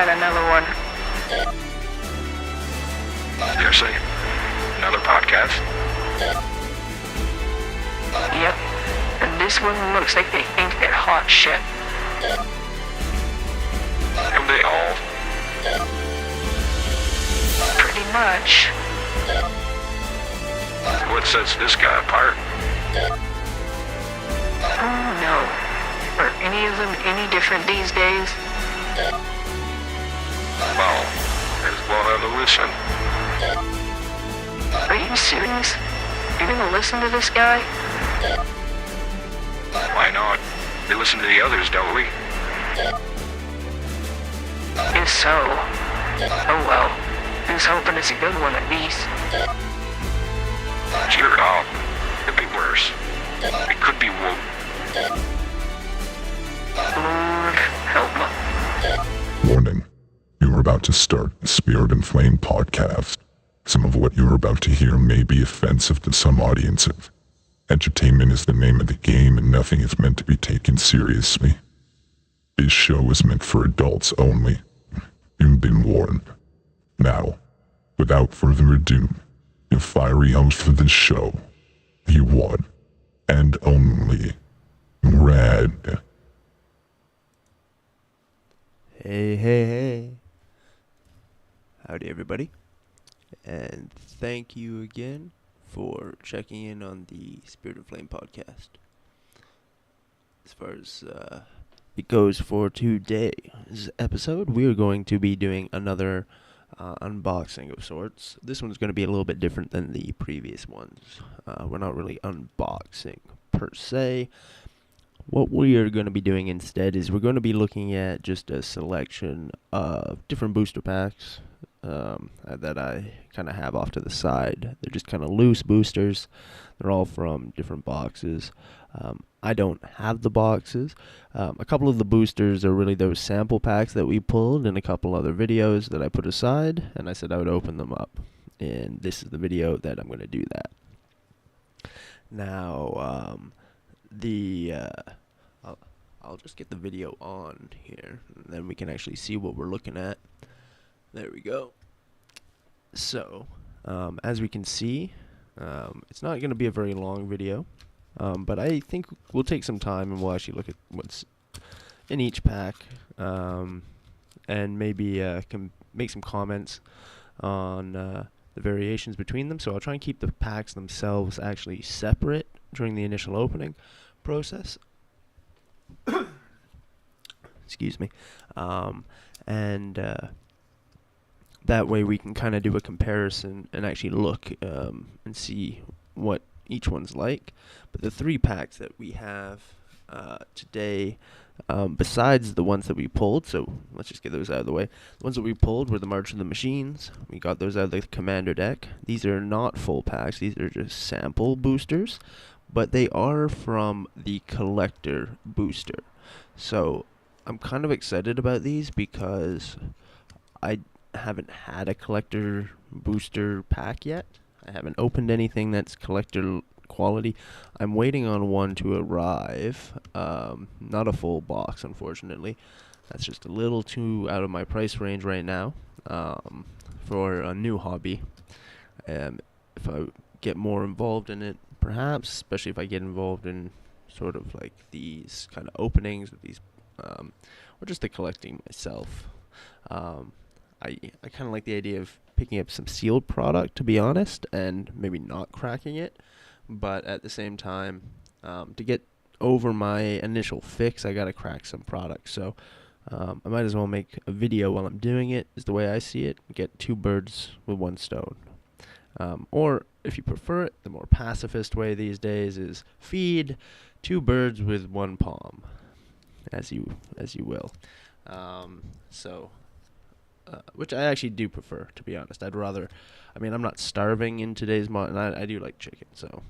got another one. Seriously? Another podcast? Yep. And this one looks like they think they're hot shit. Have they all? Pretty much. What sets this guy apart? Oh no. Are any of them any different these days? Well, as well have a listen. Are you serious? You're gonna listen to this guy? Why not? We listen to the others, don't we? If so, oh well. Who's hoping it's a good one at least? Cheer it up. Could be worse. It could be woke. Lord help me. Warning. You are about to start the Spirit and Flame podcast. Some of what you are about to hear may be offensive to some audiences. Entertainment is the name of the game and nothing is meant to be taken seriously. This show is meant for adults only. You've been warned. Now, without further ado, your fiery host for this show, the one and only Red. Hey. Howdy, everybody. And thank you again for checking in on the Spirit of Flame podcast. As far as it goes for today's episode, we are going to be doing another unboxing of sorts. This one's going to be a little bit different than the previous ones. We're not really unboxing per se. What we are going to be doing instead is we're going to be looking at just a selection of different booster packs that I kind of have off to the side. They're just kind of loose boosters. They're all from different boxes. I don't have the boxes. A couple of the boosters are really those sample packs that we pulled in a couple other videos that I put aside, and I said I would open them up. And this is the video that I'm going to do that. Now, I'll just get the video on here, and then we can actually see what we're looking at. There we go. So, as we can see, it's not going to be a very long video, but I think we'll take some time and we'll actually look at what's in each pack, and maybe can make some comments on the variations between them. So I'll try and keep the packs themselves actually separate during the initial opening process. Excuse me. That way we can kind of do a comparison and actually look and see what each one's like. But the three packs that we have today, besides the ones that we pulled, so let's just get those out of the way. The ones that we pulled were the March of the Machines. We got those out of the Commander deck. These are not full packs. These are just sample boosters, but they are from the Collector booster. So I'm kind of excited about these because I haven't had a Collector booster pack yet. I haven't opened anything that's Collector quality. I'm waiting on one to arrive. Not a full box, unfortunately. That's just a little too out of my price range right now for a new hobby. If I get more involved in it, perhaps, especially if I get involved in sort of like these kind of openings, these, or just the collecting myself. I kind of like the idea of picking up some sealed product, to be honest, and maybe not cracking it. But at the same time, to get over my initial fix, I got to crack some product. So I might as well make a video while I'm doing it, is the way I see it. Get two birds with one stone. Or, if you prefer it, the more pacifist way these days is feed two birds with one palm, as you will. Which I actually do prefer, to be honest. I'd rather, I'm not starving in today's and I do like chicken, so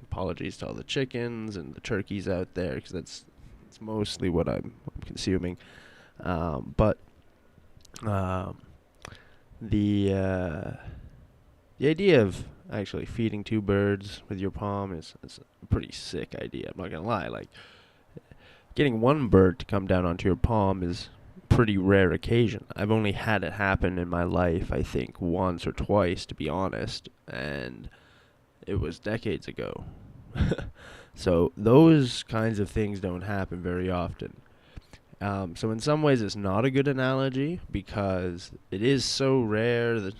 apologies to all the chickens and the turkeys out there, because it's mostly what I'm consuming. But the idea of actually feeding two birds with your palm is a pretty sick idea. I'm not gonna lie. Like, getting one bird to come down onto your palm is pretty rare occasion. I've only had it happen in my life, I think, once or twice, to be honest, and it was decades ago. So those kinds of things don't happen very often. So in some ways, it's not a good analogy because it is so rare that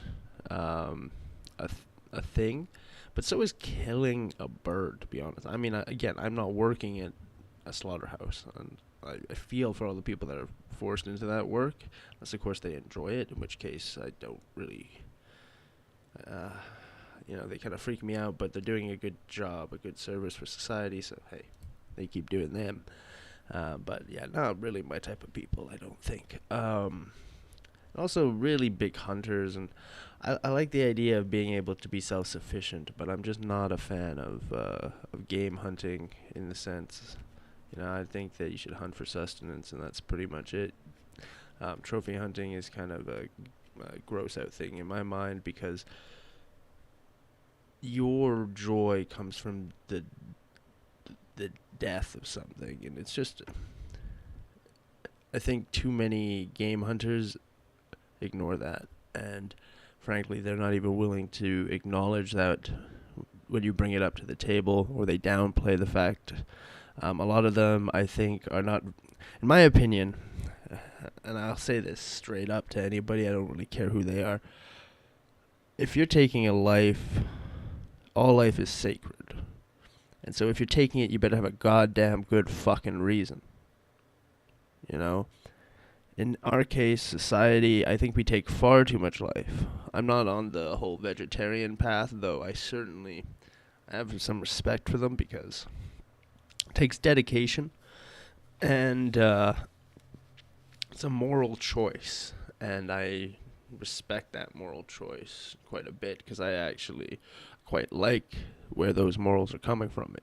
a thing, but so is killing a bird. To be honest, I mean, again, I'm not working at a slaughterhouse, and I feel for all the people that are forced into that work, unless of course they enjoy it, in which case I don't really. They kind of freak me out, but they're doing a good job, a good service for society, so hey, they keep doing them. But yeah, not really my type of people, I don't think. Also, really big hunters, and I like the idea of being able to be self-sufficient, but I'm just not a fan of game hunting in the sense, I think that you should hunt for sustenance, and that's pretty much it. Trophy hunting is kind of a gross out thing in my mind because your joy comes from the death of something, and it's just, I think too many game hunters ignore that, and frankly they're not even willing to acknowledge that when you bring it up to the table, or they downplay the fact. A lot of them, I think, are not, in my opinion, and I'll say this straight up to anybody, I don't really care who they are, if you're taking a life, all life is sacred. And so if you're taking it, you better have a goddamn good fucking reason. In our case, society, I think we take far too much life. I'm not on the whole vegetarian path, though I have some respect for them because it takes dedication, and it's a moral choice, and I respect that moral choice quite a bit because I actually quite like where those morals are coming from.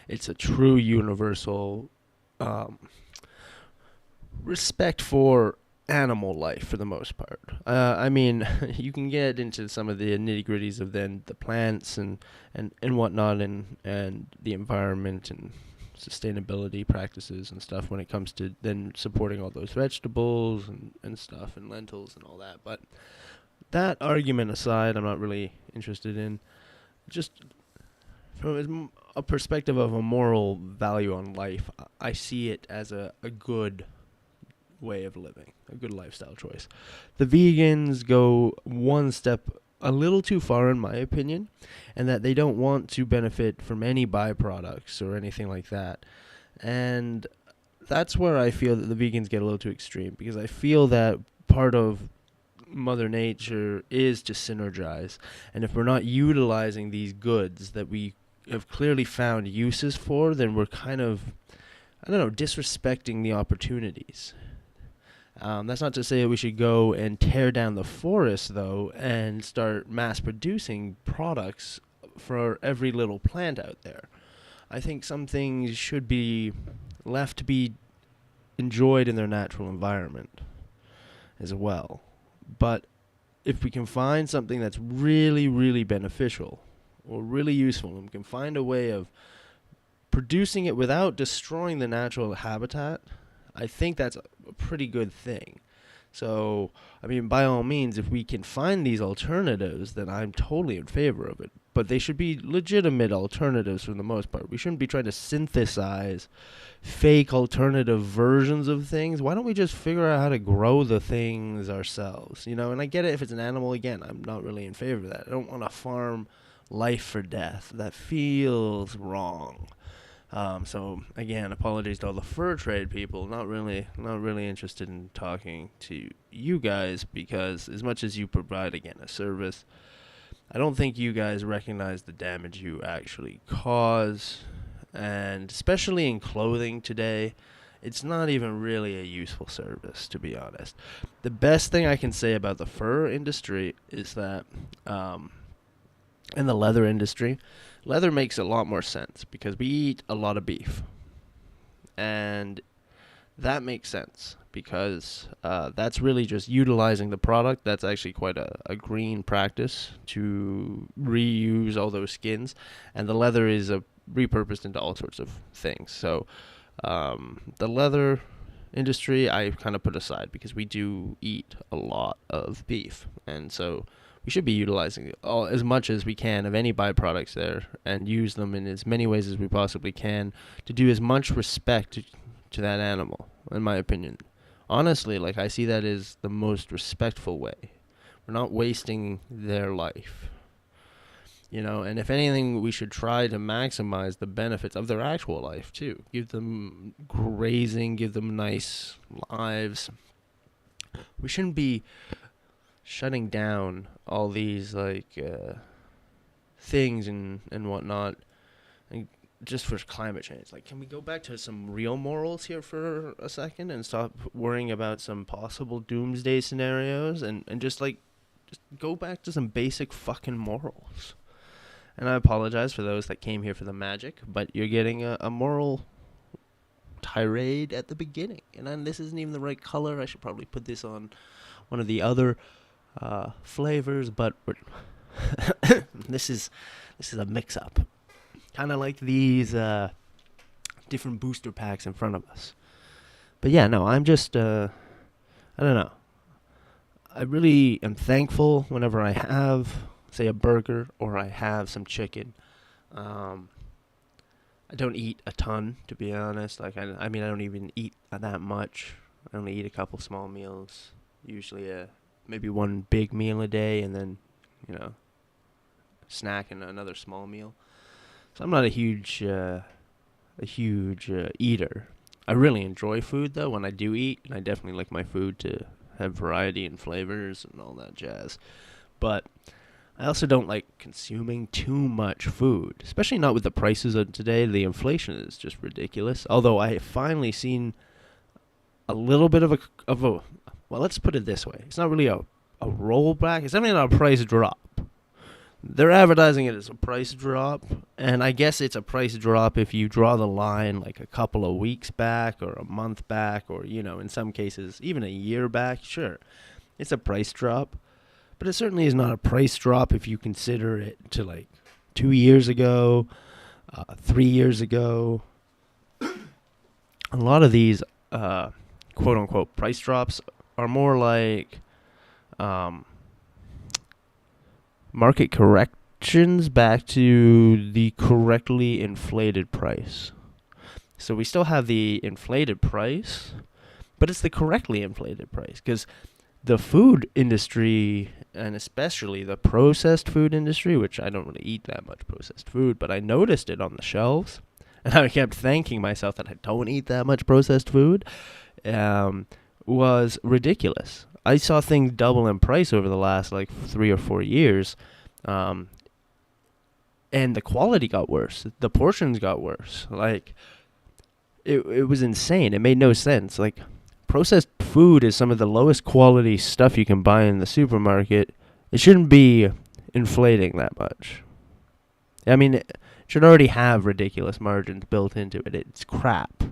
It's a true universal respect for animal life for the most part. I mean, you can get into some of the nitty-gritties of then the plants and whatnot, and the environment and sustainability practices and stuff when it comes to then supporting all those vegetables and stuff and lentils and all that. But that argument aside, I'm not really interested in. Just from a perspective of a moral value on life, I see it as a good way of living, a good lifestyle choice. The vegans go one step a little too far, in my opinion, and that they don't want to benefit from any byproducts or anything like that. And that's where I feel that the vegans get a little too extreme, because I feel that part of Mother Nature is to synergize, and if we're not utilizing these goods that we have clearly found uses for, then we're kind of, disrespecting the opportunities. That's not to say that we should go and tear down the forest, though, and start mass-producing products for every little plant out there. I think some things should be left to be enjoyed in their natural environment as well. But if we can find something that's really, really beneficial or really useful, and we can find a way of producing it without destroying the natural habitat, I think that's a pretty good thing. So, I mean, by all means, if we can find these alternatives, then I'm totally in favor of it. But they should be legitimate alternatives for the most part. We shouldn't be trying to synthesize fake alternative versions of things. Why don't we just figure out how to grow the things ourselves? And I get it if it's an animal. Again, I'm not really in favor of that. I don't want to farm life for death. That feels wrong. So again, apologies to all the fur trade people. Not really interested in talking to you guys, because as much as you provide, again, a service, I don't think you guys recognize the damage you actually cause, and especially in clothing today, it's not even really a useful service, to be honest. The best thing I can say about the fur industry is that, in the leather industry, leather makes a lot more sense because we eat a lot of beef. And that makes sense because that's really just utilizing the product. That's actually quite a green practice to reuse all those skins. And the leather is repurposed into all sorts of things. So the leather industry I kind of put aside because we do eat a lot of beef, and so we should be utilizing as much as we can of any byproducts there and use them in as many ways as we possibly can to do as much respect to that animal, in my opinion. Honestly, like, I see that as the most respectful way. We're not wasting their life. And if anything, we should try to maximize the benefits of their actual life, too. Give them grazing, give them nice lives. We shouldn't be shutting down all these, things and whatnot, and just for climate change. Like, can we go back to some real morals here for a second and stop worrying about some possible doomsday scenarios and just go back to some basic fucking morals? And I apologize for those that came here for the magic, but you're getting a moral tirade at the beginning. And then this isn't even the right color. I should probably put this on one of the other flavors, but this is a mix-up. Kind of like these different booster packs in front of us. But yeah, no, I'm just, I don't know. I really am thankful whenever I have, say, a burger or I have some chicken. I don't eat a ton, to be honest. Like, I mean, I don't even eat that much. I only eat a couple small meals. Usually maybe one big meal a day and then, snack and another small meal. So I'm not a huge eater. I really enjoy food, though, when I do eat. And I definitely like my food to have variety and flavors and all that jazz. But I also don't like consuming too much food, especially not with the prices of today. The inflation is just ridiculous. Although I have finally seen a little bit of a well, let's put it this way. It's not really a rollback. It's definitely not a price drop. They're advertising it as a price drop, and I guess it's a price drop if you draw the line like a couple of weeks back or a month back or, in some cases, even a year back. Sure, it's a price drop. But it certainly is not a price drop if you consider it to 2 years ago, 3 years ago. A lot of these quote unquote price drops are more like market corrections back to the correctly inflated price. So we still have the inflated price, but it's the correctly inflated price because the food industry, and especially the processed food industry, which I don't really eat that much processed food, but I noticed it on the shelves, and I kept thanking myself that I don't eat that much processed food, was ridiculous. I saw things double in price over the last 3 or 4 years, and the quality got worse. The portions got worse. It was insane. It made no sense. Processed food is some of the lowest quality stuff you can buy in the supermarket. It shouldn't be inflating that much. I mean, it should already have ridiculous margins built into it. It's crap.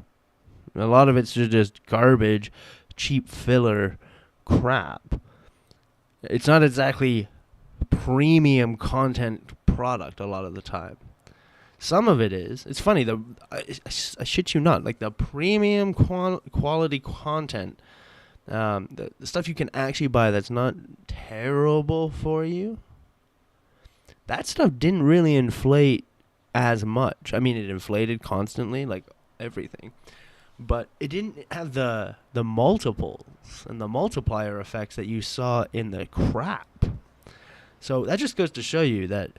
A lot of it's just garbage, cheap filler crap. It's not exactly premium content product a lot of the time. Some of it is. It's funny, I shit you not, the premium quality content, the stuff you can actually buy that's not terrible for you, that stuff didn't really inflate as much. I mean, it inflated constantly, like everything. But it didn't have the multiples and the multiplier effects that you saw in the crap. So that just goes to show you that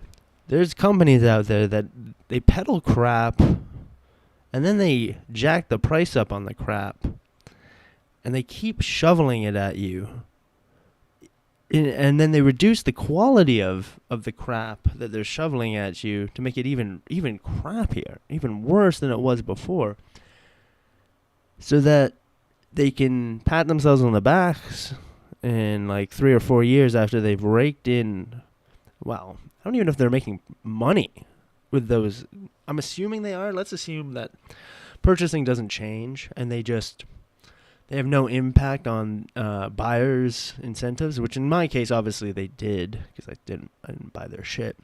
there's companies out there that they peddle crap and then they jack the price up on the crap and they keep shoveling it at you. And then they reduce the quality of the crap that they're shoveling at you to make it even crappier, even worse than it was before, so that they can pat themselves on the backs in 3 or 4 years after they've raked in, well, I don't even know if they're making money with those. I'm assuming they are. Let's assume that purchasing doesn't change and they have no impact on buyers' incentives, which in my case, obviously, they did because I didn't buy their shit.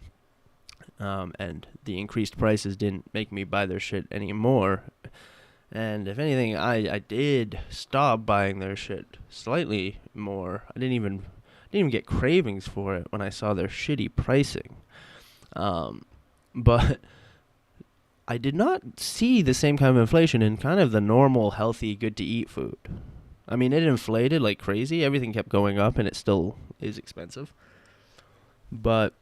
And the increased prices didn't make me buy their shit anymore. And if anything, I did stop buying their shit slightly more. I didn't even get cravings for it when I saw their shitty pricing. But I did not see the same kind of inflation in kind of the normal, healthy, good-to-eat food. I mean, it inflated like crazy. Everything kept going up, and it still is expensive. But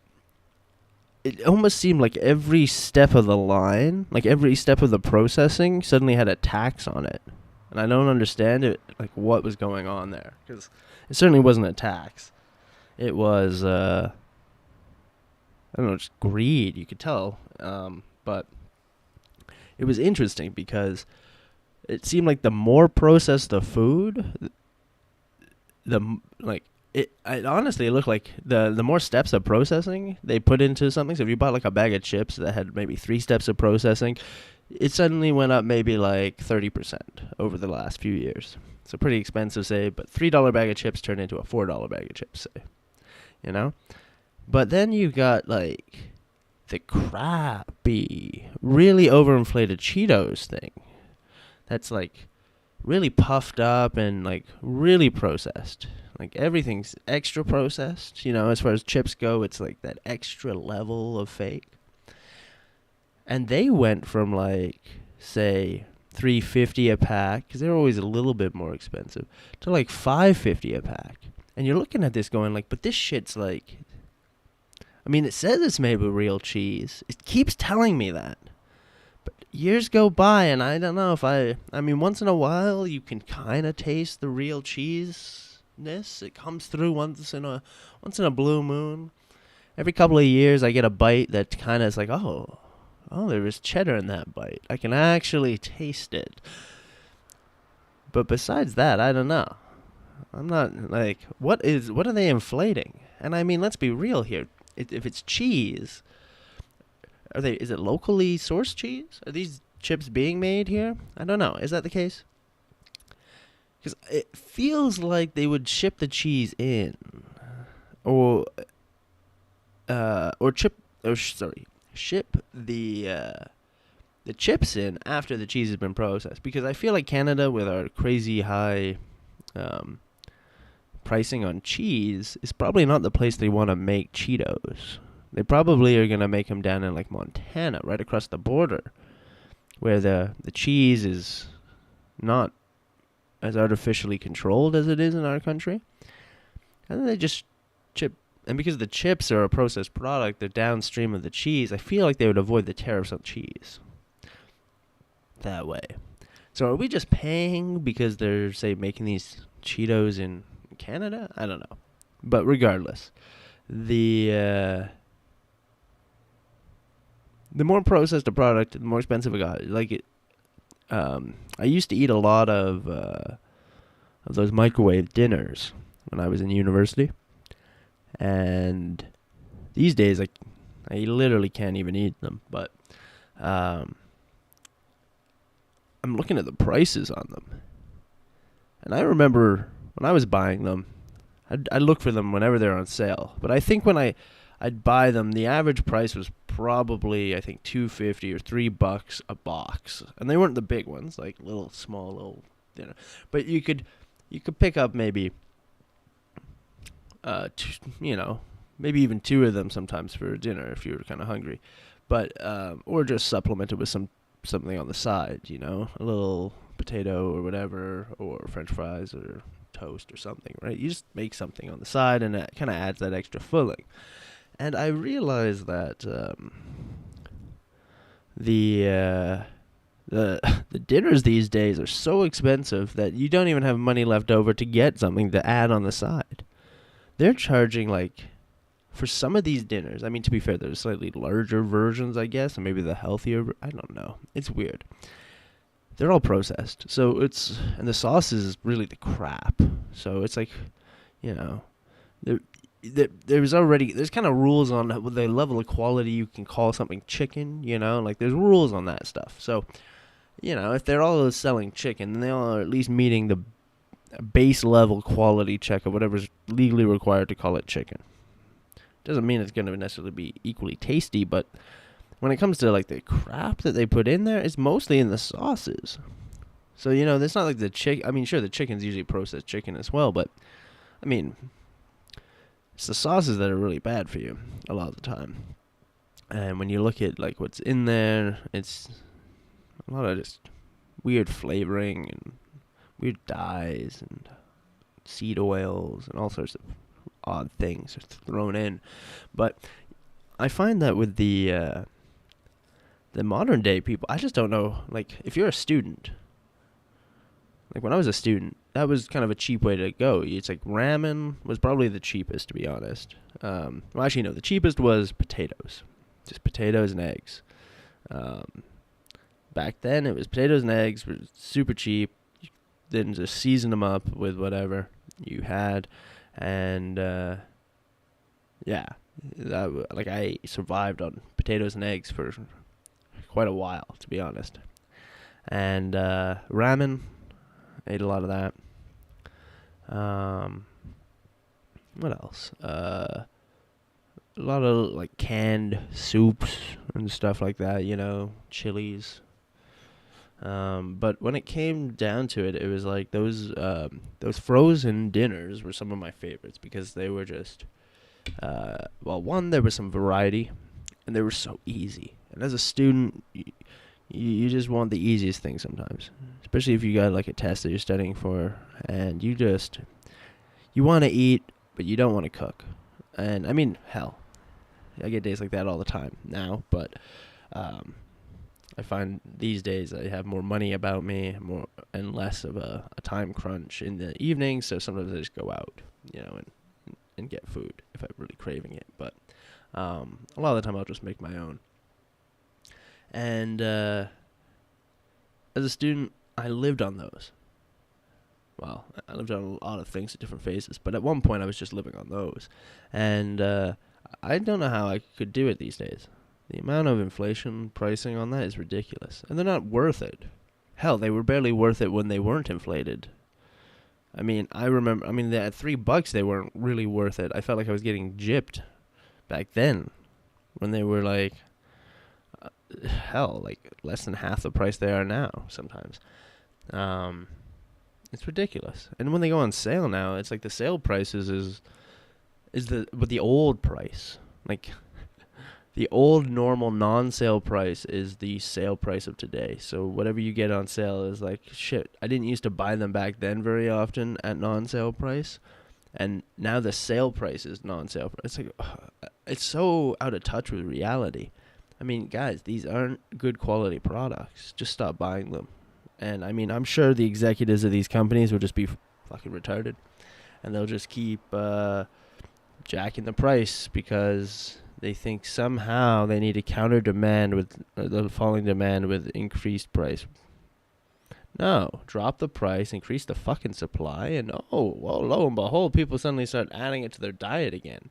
it almost seemed like every step of the line, like every step of the processing, suddenly had a tax on it. And I don't understand it, like what was going on there. Because it certainly wasn't a tax. It was, I don't know, just greed, you could tell. But it was interesting because it seemed like the more processed the food, it honestly looked like the more steps of processing they put into something. So if you bought like a bag of chips that had maybe 3 steps of processing, it suddenly went up maybe like 30% over the last few years. So pretty expensive, say, but $3 bag of chips turned into a $4 bag of chips, say. You know? But then you got like the crappy, really overinflated Cheetos thing. That's like really puffed up and like really processed. Like everything's extra processed, you know, as far as chips go, it's like that extra level of fake. And they went from like, say, $3.50 a pack, because they're always a little bit more expensive, to like $5.50 a pack. And you're looking at this going like, but this shit's like, I mean, it says it's made with real cheese. It keeps telling me that. But years go by, and I don't know if I mean, once in a while, you can kind of taste the real cheese-ness. It comes through once in a blue moon. Every couple of years, I get a bite that kind of is like, oh, there is cheddar in that bite. I can actually taste it. But besides that, I don't know. I'm not, like, what are they inflating? And I mean, let's be real here. If it's cheese, is it locally sourced cheese? Are these chips being made here? I don't know. Is that the case? Because it feels like they would ship the cheese in, ship the chips in after the cheese has been processed. Because I feel like Canada, with our crazy high pricing on cheese, is probably not the place they want to make Cheetos. They probably are going to make them down in like Montana, right across the border, where the cheese is not as artificially controlled as it is in our country. And then they just chip. And because the chips are a processed product, they're downstream of the cheese, I feel like they would avoid the tariffs on cheese that way. So are we just paying because they're, say, making these Cheetos in Canada? I don't know. But regardless, the more processed a product, the more expensive it got. Like it, I used to eat a lot of those microwave dinners when I was in university, and these days I literally can't even eat them. But I'm looking at the prices on them, and I remember when I was buying them, I'd look for them whenever they're on sale. But I think when I'd buy them, the average price was probably, I think, $2.50 or $3 a box, and they weren't the big ones, like small dinner. But you could pick up maybe, maybe even 2 of them sometimes for dinner if you were kind of hungry, but or just supplement it with something on the side, a little potato or whatever, or French fries or toast or something, right? You just make something on the side, and that kind of adds that extra filling. And I realized that the dinners these days are so expensive that you don't even have money left over to get something to add on the side. They're charging, like, for some of these dinners, I mean, to be fair, there's slightly larger versions, I guess, and maybe the healthier, I don't know. It's weird. They're all processed, and the sauce is really the crap. So it's like, there's kind of rules on the level of quality you can call something chicken, like there's rules on that stuff. So, if they're all selling chicken, then they all are at least meeting the base level quality check of whatever's legally required to call it chicken. Doesn't mean it's going to necessarily be equally tasty, but when it comes to like the crap that they put in there, it's mostly in the sauces, So, it's not like the chick. I mean, sure, the chicken's usually processed chicken as well, but I mean, it's the sauces that are really bad for you a lot of the time. And when you look at like what's in there, it's a lot of just weird flavoring and weird dyes and seed oils and all sorts of odd things are thrown in. But I find that with the modern day people, I just don't know. Like, if you're a student, like when I was a student, that was kind of a cheap way to go. It's like ramen was probably the cheapest, to be honest. Well, actually, no, the cheapest was potatoes, just potatoes and eggs. Back then, it was potatoes and eggs were super cheap. Then just season them up with whatever you had, and yeah, like I survived on potatoes and eggs for quite a while, to be honest. And ramen, ate a lot of that. What else? A lot of like canned soups and stuff like that, chilies. But when it came down to it, it was like those frozen dinners were some of my favorites because they were just, one, there was some variety, and they were so easy. And as a student, you just want the easiest thing sometimes, especially if you got like a test that you're studying for, and you want to eat, but you don't want to cook. And I mean, hell, I get days like that all the time now, but I find these days I have more money about me, more and less of a time crunch in the evening. So sometimes I just go out, and get food if I'm really craving it. But a lot of the time I'll just make my own. And as a student, I lived on those. Well, I lived on a lot of things at different phases, but at one point I was just living on those. And I don't know how I could do it these days. The amount of inflation pricing on that is ridiculous. And they're not worth it. Hell, they were barely worth it when they weren't inflated. I mean, at $3 they weren't really worth it. I felt like I was getting gypped back then when they were like, like less than half the price they are now sometimes. It's ridiculous. And when they go on sale now, it's like the sale prices is the old price. Like, the old normal non-sale price is the sale price of today. So whatever you get on sale is like, shit, I didn't used to buy them back then very often at non-sale price. And now the sale price is non-sale price. It's like, it's so out of touch with reality. I mean, guys, these aren't good quality products. Just stop buying them. And I mean, I'm sure the executives of these companies will just be fucking retarded. And they'll just keep jacking the price because they think somehow they need to counter demand with the falling demand with increased price. No, drop the price, increase the fucking supply, and lo and behold, people suddenly start adding it to their diet again.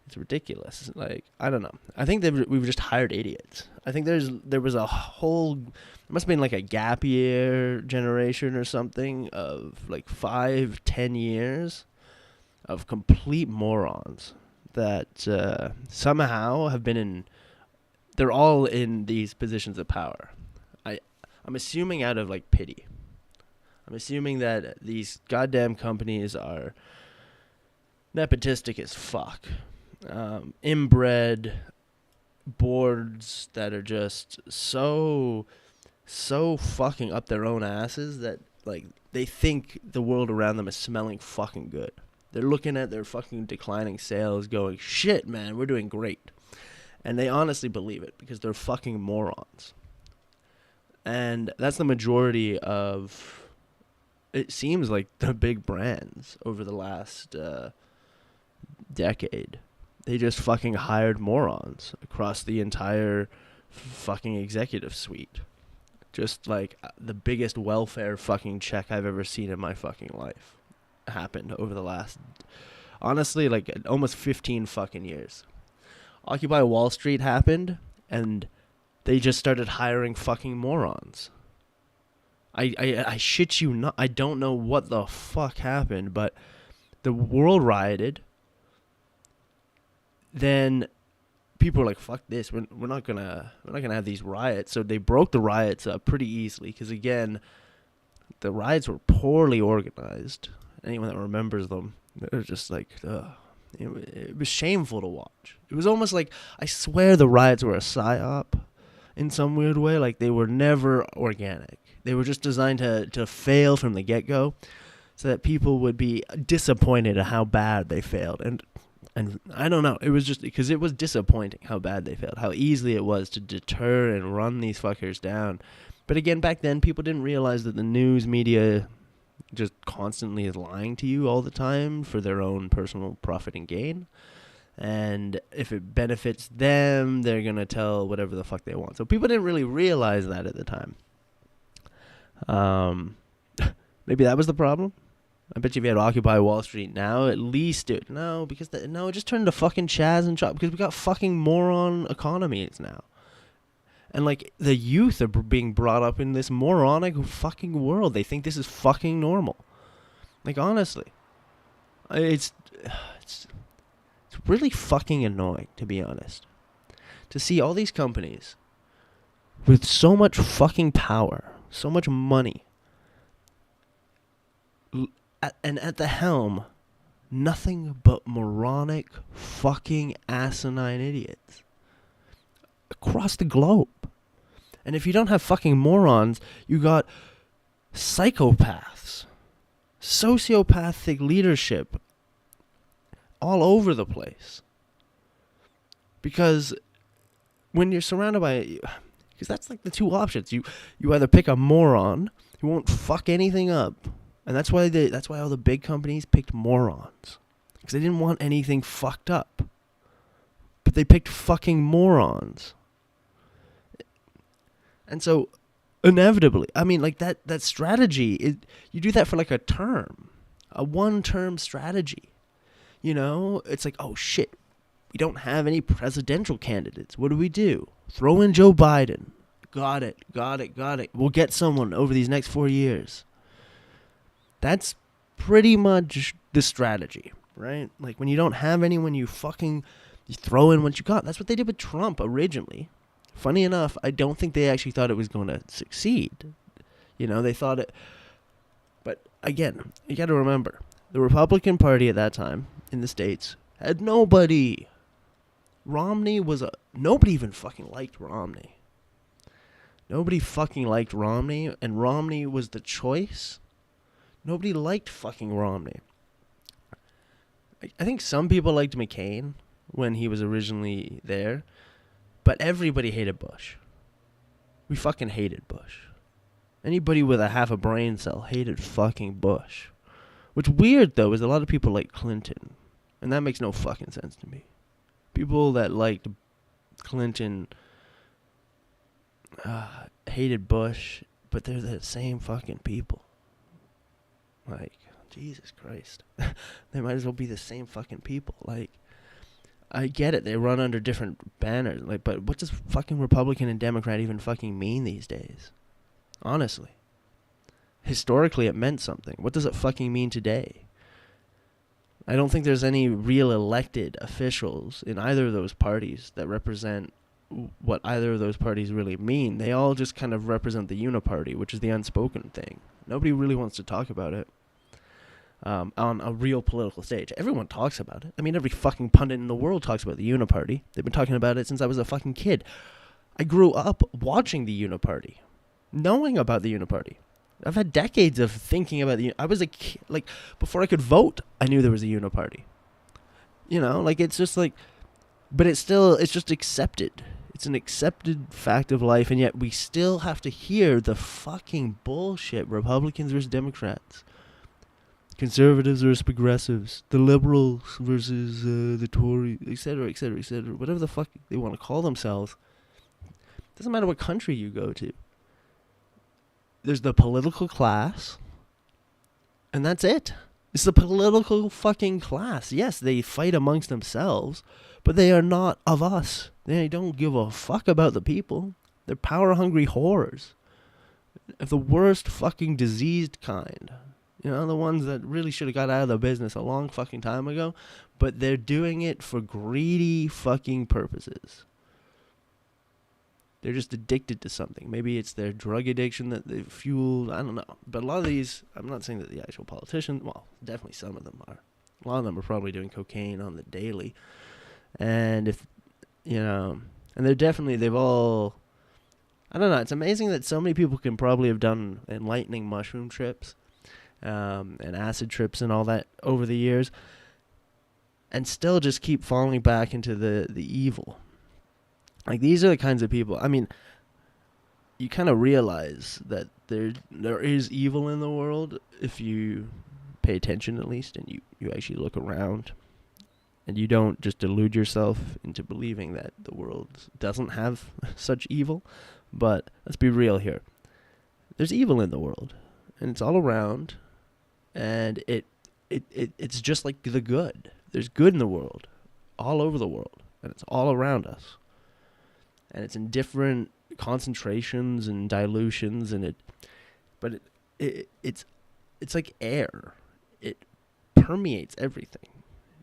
It's ridiculous. Like, I don't know. I think we've just hired idiots. I think there was a whole, it must have been like a gap year generation or something of like 5-10 years of complete morons that somehow have been they're all in these positions of power. I'm assuming out of like pity. I'm assuming that these goddamn companies are nepotistic as fuck. Inbred boards that are just so fucking up their own asses that like they think the world around them is smelling fucking good. They're looking at their fucking declining sales going, shit, man, we're doing great. And they honestly believe it because they're fucking morons. And that's the majority of, it seems like, the big brands over the last decade. They just fucking hired morons across the entire fucking executive suite. Just like the biggest welfare fucking check I've ever seen in my fucking life happened over the last, honestly, like almost 15 fucking years. Occupy Wall Street happened, and they just started hiring fucking morons. I shit you not. I don't know what the fuck happened, but the world rioted. Then people were like, "Fuck this! We're not gonna have these riots." So they broke the riots up pretty easily because again, the riots were poorly organized. Anyone that remembers them, they're just like, ugh. It was shameful to watch. It was almost like, I swear the riots were a psyop in some weird way. Like, they were never organic. They were just designed to fail from the get-go so that people would be disappointed at how bad they failed. And I don't know. It was just because it was disappointing how bad they failed, how easily it was to deter and run these fuckers down. But again, back then, people didn't realize that the news media just constantly is lying to you all the time for their own personal profit and gain. And if it benefits them, they're going to tell whatever the fuck they want. So people didn't really realize that at the time. Maybe that was the problem. I bet you if you had Occupy Wall Street now, at least it... No, because it just turned into fucking Chaz and Chop because we got fucking moron economies now. And, like, the youth are being brought up in this moronic fucking world. They think this is fucking normal. Like, honestly. It's really fucking annoying, to be honest. To see all these companies with so much fucking power, so much money, and at the helm, nothing but moronic fucking asinine idiots across the globe. And if you don't have fucking morons, you got psychopaths, sociopathic leadership all over the place. Because when you're surrounded by... Because that's like the two options. You either pick a moron who won't fuck anything up. And that's why all the big companies picked morons. Because they didn't want anything fucked up. But they picked fucking morons. And so, inevitably, I mean, like, that strategy, you do that for, like, a term. A one-term strategy. You know? It's like, oh, shit. We don't have any presidential candidates. What do? Throw in Joe Biden. Got it. We'll get someone over these next 4 years. That's pretty much the strategy, right? Like, when you don't have anyone, you throw in what you got. That's what they did with Trump originally. Funny enough, I don't think they actually thought it was going to succeed. You know, they thought it... But, again, you got to remember, the Republican Party at that time, in the States, had nobody. Romney was nobody even fucking liked Romney. Nobody fucking liked Romney, and Romney was the choice. Nobody liked fucking Romney. I think some people liked McCain when he was originally there, but everybody hated Bush. We fucking hated Bush. Anybody with a half a brain cell hated fucking Bush. What's weird, though, is a lot of people like Clinton, and that makes no fucking sense to me. People that liked Clinton hated Bush, but they're the same fucking people. Like, Jesus Christ. They might as well be the same fucking people. Like, I get it. They run under different banners. Like, but what does fucking Republican and Democrat even fucking mean these days? Honestly. Historically, it meant something. What does it fucking mean today? I don't think there's any real elected officials in either of those parties that represent what either of those parties really mean. They all just kind of represent the uniparty, which is the unspoken thing. Nobody really wants to talk about it on a real political stage. Everyone talks about it. I mean, every fucking pundit in the world talks about the uniparty. They've been talking about it since I was a fucking kid. I grew up watching the uniparty, knowing about the uniparty. I've had decades of thinking about I was a kid, like, before I could vote, I knew there was a uniparty. You know, like, it's just like, but it's just accepted. It's an accepted fact of life, and yet we still have to hear the fucking bullshit. Republicans versus Democrats. Conservatives versus progressives. The liberals versus the Tories, etc., etc., etc. Whatever the fuck they want to call themselves. Doesn't matter what country you go to. There's the political class, and that's it. It's the political fucking class. Yes, they fight amongst themselves, but they are not of us. They don't give a fuck about the people. They're power-hungry whores. Of the worst fucking diseased kind. You know, the ones that really should have got out of the business a long fucking time ago, but they're doing it for greedy fucking purposes. they're just addicted to something. Maybe it's their drug addiction that they've fueled. I don't know. But a lot of these, I'm not saying that the actual politicians, well, definitely some of them are. A lot of them are probably doing cocaine on the daily. And if, and they've all, I don't know, it's amazing that so many people can probably have done enlightening mushroom trips, and acid trips and all that over the years, and still just keep falling back into the evil. Like, these are the kinds of people, I mean, you kind of realize that there is evil in the world if you pay attention, at least, and you actually look around, and you don't just delude yourself into believing that the world doesn't have such evil. But let's be real here. There's evil in the world, and it's all around, and it's just like the good. There's good in the world, all over the world, and it's all around us. And it's in different concentrations and dilutions, but it's like air. It permeates everything.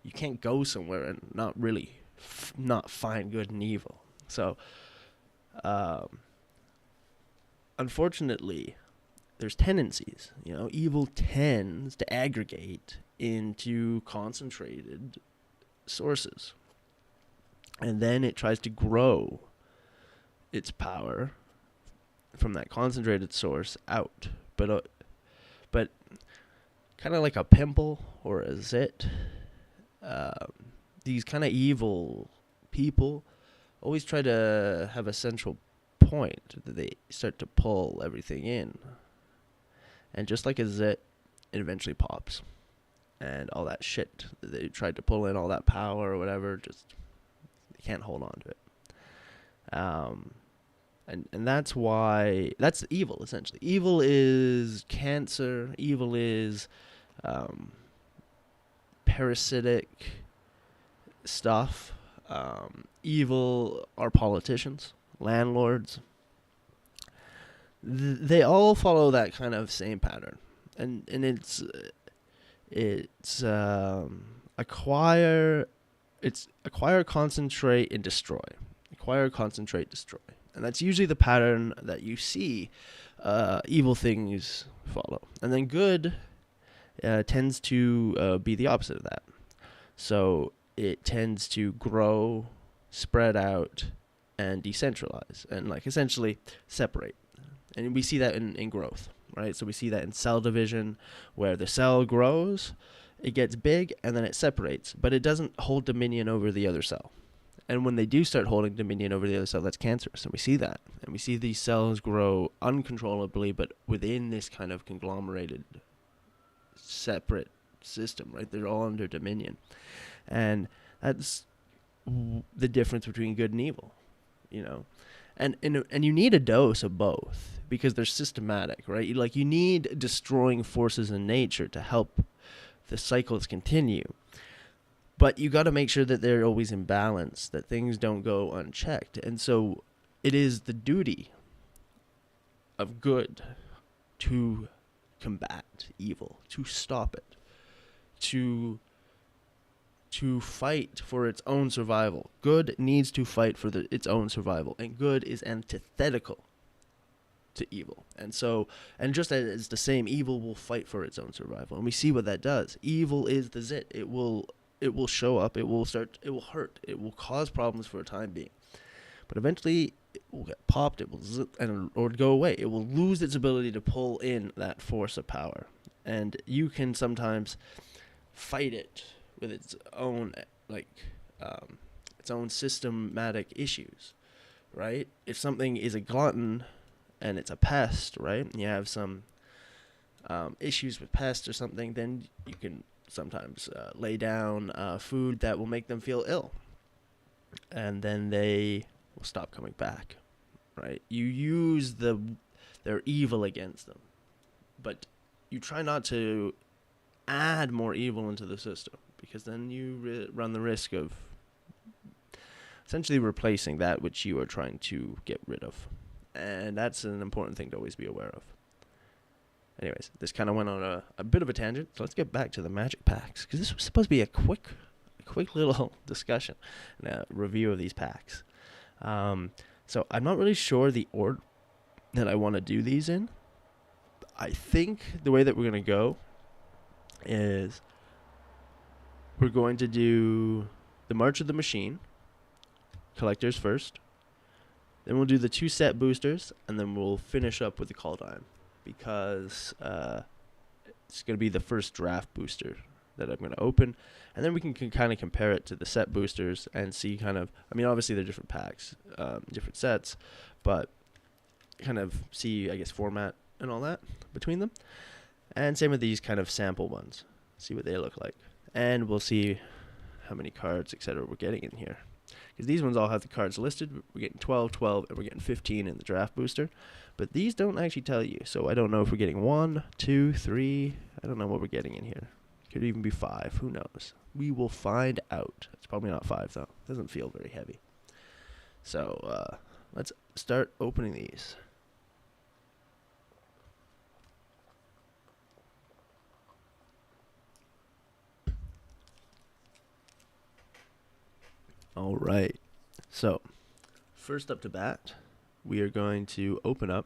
You can't go somewhere and not really not find good and evil. So, unfortunately, there's tendencies. Evil tends to aggregate into concentrated sources, and then it tries to grow its power from that concentrated source out. But kind of like a pimple or a zit, these kind of evil people always try to have a central point that they start to pull everything in. And just like a zit, it eventually pops. And all that shit that they tried to pull in, all that power or whatever, just they can't hold on to it. And that's why, that's evil, essentially. Evil is cancer. Evil is parasitic stuff. Evil are politicians, landlords. They all follow that kind of same pattern. And it's acquire, concentrate, and destroy. Acquire, concentrate, destroy. And that's usually the pattern that you see evil things follow. And then good tends to be the opposite of that. So it tends to grow, spread out, and decentralize, and essentially separate. And we see that in growth, right? So we see that in cell division, where the cell grows, it gets big, and then it separates, but it doesn't hold dominion over the other cell. And when they do start holding dominion over the other cell, that's cancerous. And we see that. And we see these cells grow uncontrollably, but within this kind of conglomerated, separate system, right? They're all under dominion. And that's the difference between good and evil, And you need a dose of both, because they're systematic, right? You need destroying forces in nature to help the cycles continue. But you got to make sure that they're always in balance, that things don't go unchecked. And so it is the duty of good to combat evil, to stop it, to fight for its own survival. Good needs to fight for its own survival, and good is antithetical to evil. And just as the same, evil will fight for its own survival. And we see what that does. Evil is the zit. It will show up, it will hurt, it will cause problems for a time being. But eventually it will get popped, it will or go away. It will lose its ability to pull in that force of power. And you can sometimes fight it with its own its own systematic issues, right? If something is a glutton and it's a pest, right? And you have some issues with pests or something, then you can sometimes lay down food that will make them feel ill, and then they will stop coming back, right? You use their evil against them, but you try not to add more evil into the system, because then you run the risk of essentially replacing that which you are trying to get rid of. And that's an important thing to always be aware of. Anyways, this kind of went on a bit of a tangent, so let's get back to the magic packs, because this was supposed to be a quick little discussion and a review of these packs. So I'm not really sure the order that I want to do these in. I think the way that we're going to go is we're going to do the March of the Machine, collectors first. Then we'll do the 2 set boosters, and then we'll finish up with the Kaldheim, because it's going to be the first draft booster that I'm going to open, and then we can kind of compare it to the set boosters and see kind of, I mean, obviously they're different packs, different sets, but kind of see, I guess, format and all that between them. And same with these kind of sample ones, see what they look like. And we'll see how many cards, etc. we're getting in here. Because these ones all have the cards listed. We're getting 12, 12, and we're getting 15 in the draft booster. But these don't actually tell you. So I don't know if we're getting 1, 2, 3. I don't know what we're getting in here. Could even be 5. Who knows? We will find out. It's probably not 5, though. Doesn't feel very heavy. So let's start opening these. All right. So, first up to bat, we are going to open up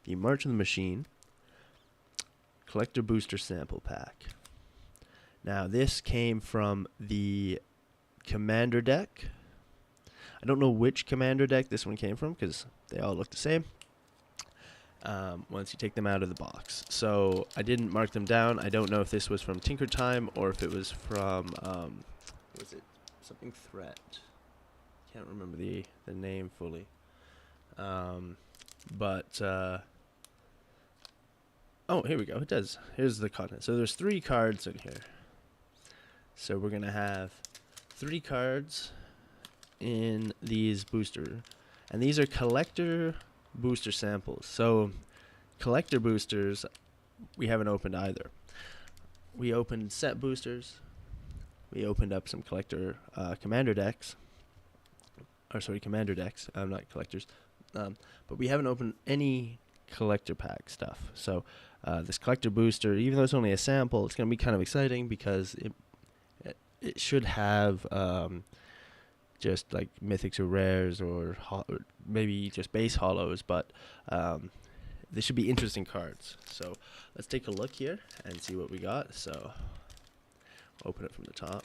the March of the Machine Collector Booster Sample Pack. Now, this came from the Commander deck. I don't know which Commander deck this one came from because they all look the same once you take them out of the box. So, I didn't mark them down. I don't know if this was from Tinker Time or if it was from, was it something Threat? Can't remember the name fully. But oh, here we go. It does. Here's the content. So there's 3 cards in here. So we're going to have 3 cards in these booster. And these are collector booster samples. So collector boosters, we haven't opened either. We opened set boosters. We opened up some collector commander decks. Or sorry, commander decks. Not collectors. But we haven't opened any collector pack stuff. So this collector booster, even though it's only a sample, it's going to be kind of exciting because it should have just like mythics or rares or maybe just base hollows, but they should be interesting cards. So let's take a look here and see what we got. So open it from the top.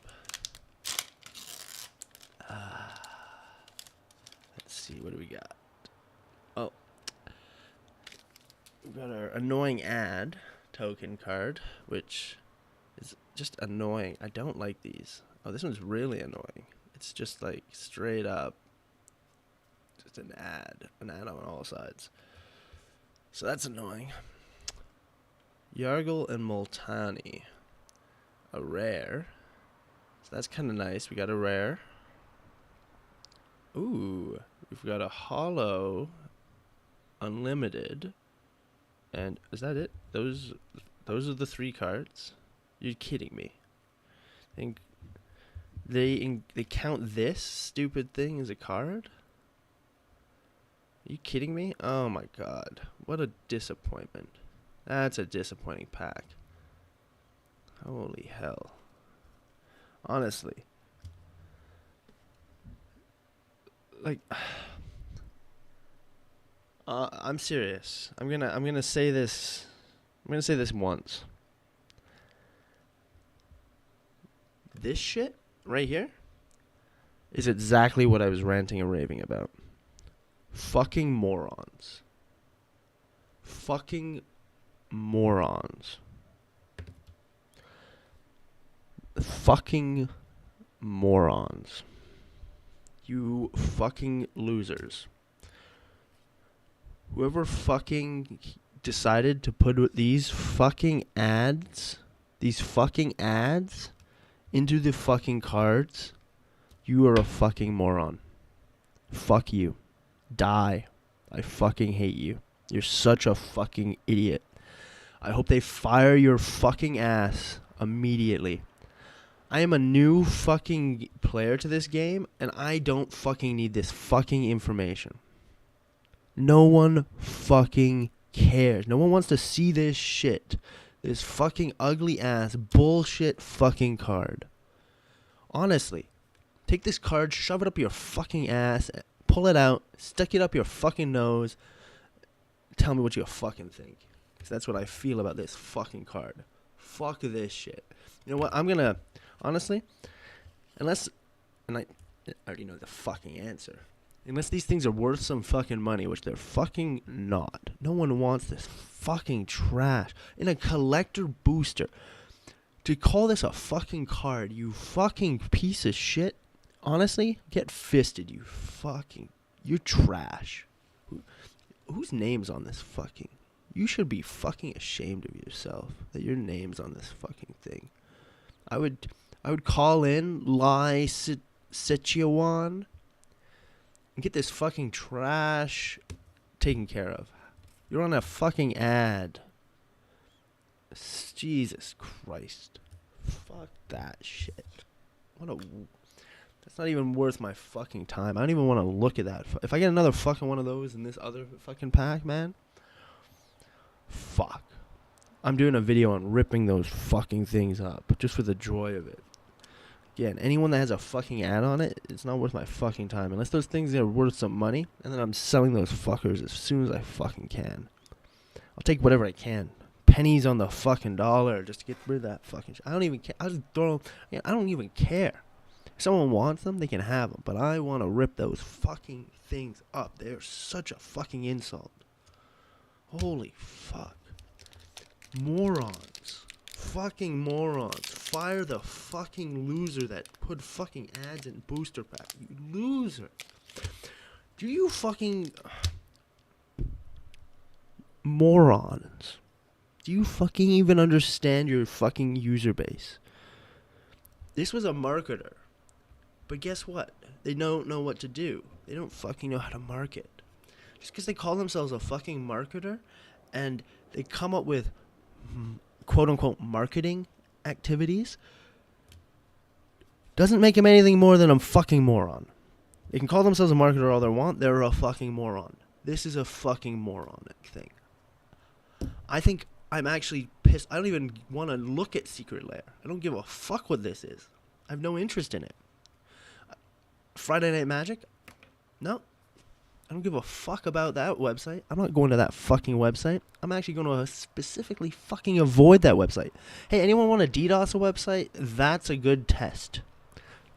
Let's see, what do we got? Oh, we've got our annoying ad token card, which is just annoying. I don't like these. Oh, this one's really annoying. It's just like straight up just an ad on all sides. So that's annoying. Yargle and Multani, a rare. So that's kind of nice. We got a rare. Ooh, we've got a hollow, unlimited, and is that it? Those are the 3 cards. You're kidding me. I think they count this stupid thing as a card? Are you kidding me? Oh my god, what a disappointment. That's a disappointing pack. Holy hell. Honestly. Like, I'm serious. I'm gonna say this. I'm gonna say this once. This shit right here is exactly what I was ranting and raving about. Fucking morons. Fucking morons. Fucking morons. You fucking losers. Whoever fucking decided to put these fucking ads into the fucking cards, you are a fucking moron. Fuck you. Die. I fucking hate you. You're such a fucking idiot. I hope they fire your fucking ass immediately. I am a new fucking player to this game, and I don't fucking need this fucking information. No one fucking cares. No one wants to see this shit. This fucking ugly ass bullshit fucking card. Honestly, take this card, shove it up your fucking ass, pull it out, stick it up your fucking nose, tell me what you fucking think. Because that's what I feel about this fucking card. Fuck this shit. You know what? I'm gonna, honestly, unless, and I already know the fucking answer. Unless these things are worth some fucking money, which they're fucking not. No one wants this fucking trash in a collector booster. To call this a fucking card, you fucking piece of shit. Honestly, get fisted, you're trash. Whose name's on this fucking? You should be fucking ashamed of yourself that your name's on this fucking thing. I would call in Lai Sichuan and get this fucking trash taken care of. You're on a fucking ad. Jesus Christ. Fuck that shit. That's not even worth my fucking time. I don't even want to look at that. If I get another fucking one of those in this other fucking pack, man. Fuck. I'm doing a video on ripping those fucking things up. Just for the joy of it. Again, anyone that has a fucking ad on it, it's not worth my fucking time. Unless those things are worth some money. And then I'm selling those fuckers as soon as I fucking can. I'll take whatever I can. Pennies on the fucking dollar just to get rid of that fucking shit. I don't even care. I just throw them. I don't even care. If someone wants them, they can have them. But I want to rip those fucking things up. They're such a fucking insult. Holy fuck. Morons. Fucking morons. Fire the fucking loser that put fucking ads in booster pack. You loser. Do you fucking... morons. Do you fucking even understand your fucking user base? This was a marketer. But guess what? They don't know what to do. They don't fucking know how to market. Just because they call themselves a fucking marketer and they come up with quote-unquote marketing activities doesn't make them anything more than a fucking moron. They can call themselves a marketer all they want. They're a fucking moron. This is a fucking moronic thing. I think I'm actually pissed. I don't even want to look at Secret Lair. I don't give a fuck what this is. I have no interest in it. Friday Night Magic? No. I don't give a fuck about that website. I'm not going to that fucking website. I'm actually going to specifically fucking avoid that website. Hey, anyone want to DDoS a website? That's a good test.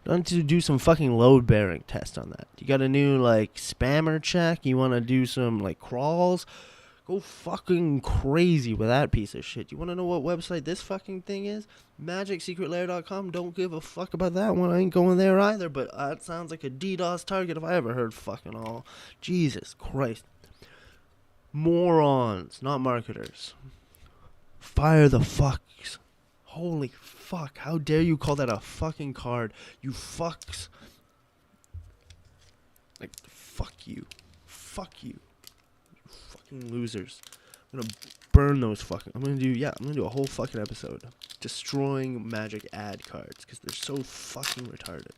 Don't to do some fucking load-bearing test on that. You got a new, like, spammer check? You want to do some, like, crawls? Go fucking crazy with that piece of shit. You want to know what website this fucking thing is? MagicSecretLair.com. Don't give a fuck about that one. I ain't going there either, but that sounds like a DDoS target if I ever heard fucking all. Jesus Christ. Morons, not marketers. Fire the fucks. Holy fuck. How dare you call that a fucking card? You fucks. Like, fuck you. Fuck you. Losers. I'm gonna burn those fucking... I'm gonna do a whole fucking episode destroying Magic ad cards because they're so fucking retarded.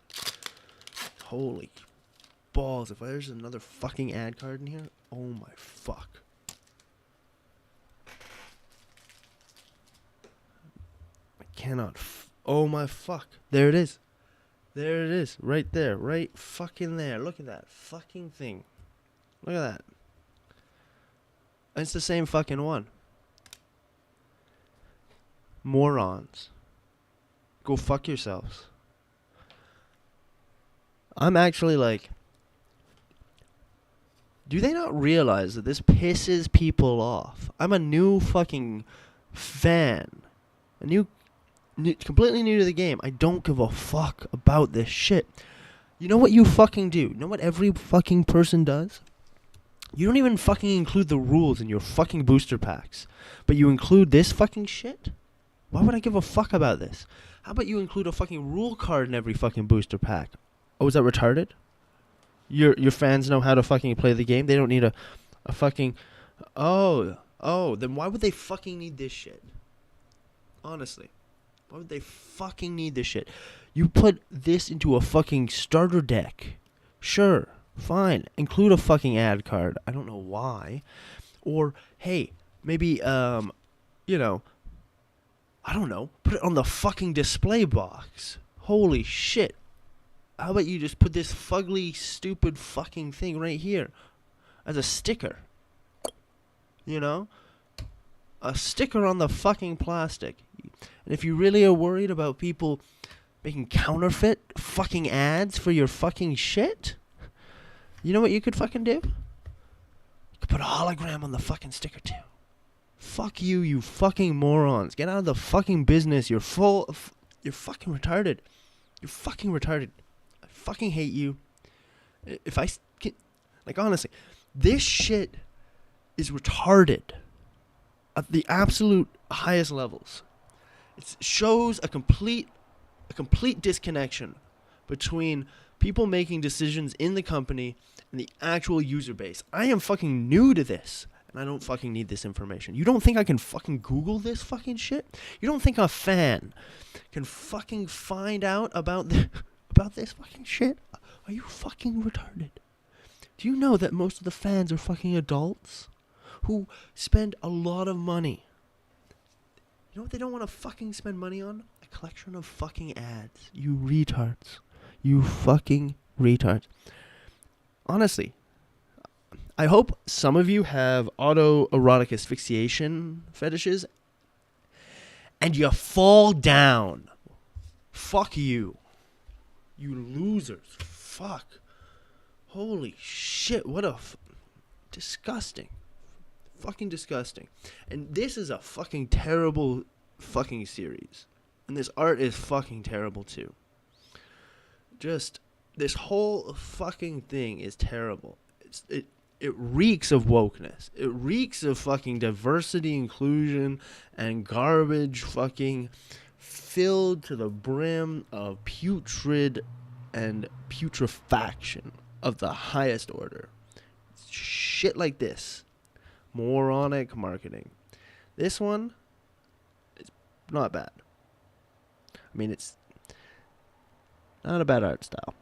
Holy balls. If there's another fucking ad card in here, oh my fuck. I cannot... oh my fuck. There it is. There it is. Right there. Right fucking there. Look at that fucking thing. Look at that. It's the same fucking one. Morons. Go fuck yourselves. I'm actually like... do they not realize that this pisses people off? I'm a new fucking fan. Completely new to the game. I don't give a fuck about this shit. You know what you fucking do? You know what every fucking person does? You don't even fucking include the rules in your fucking booster packs. But you include this fucking shit? Why would I give a fuck about this? How about you include a fucking rule card in every fucking booster pack? Oh, is that retarded? Your fans know how to fucking play the game? They don't need a fucking... Oh, then why would they fucking need this shit? Honestly. Why would they fucking need this shit? You put this into a fucking starter deck. Sure. Fine. Include a fucking ad card. I don't know why. Or, hey, maybe, I don't know. Put it on the fucking display box. Holy shit. how about you just put this fugly, stupid fucking thing right here as a sticker? You know? A sticker on the fucking plastic. And if you really are worried about people making counterfeit fucking ads for your fucking shit, you know what you could fucking do? You could put a hologram on the fucking sticker too. Fuck you, you fucking morons. Get out of the fucking business. You're you're fucking retarded. You're fucking retarded. I fucking hate you. If I can, like, honestly, this shit is retarded at the absolute highest levels. It shows a complete disconnection between people making decisions in the company and the actual user base. I am fucking new to this, and I don't fucking need this information. You don't think I can fucking Google this fucking shit? You don't think a fan can fucking find out about this fucking shit? Are you fucking retarded? Do you know that most of the fans are fucking adults who spend a lot of money? You know what they don't want to fucking spend money on? A collection of fucking ads. You retards. You fucking retards. Honestly, I hope some of you have autoerotic asphyxiation fetishes and you fall down. Fuck you. You losers. Fuck. Holy shit, what a disgusting. Fucking disgusting. And this is a fucking terrible fucking series. And this art is fucking terrible too. Just, this whole fucking thing is terrible. It reeks of wokeness. It reeks of fucking diversity, inclusion, and garbage fucking filled to the brim of putrid and putrefaction of the highest order. Shit like this. Moronic marketing. This one is not bad. I mean, it's not a bad art style.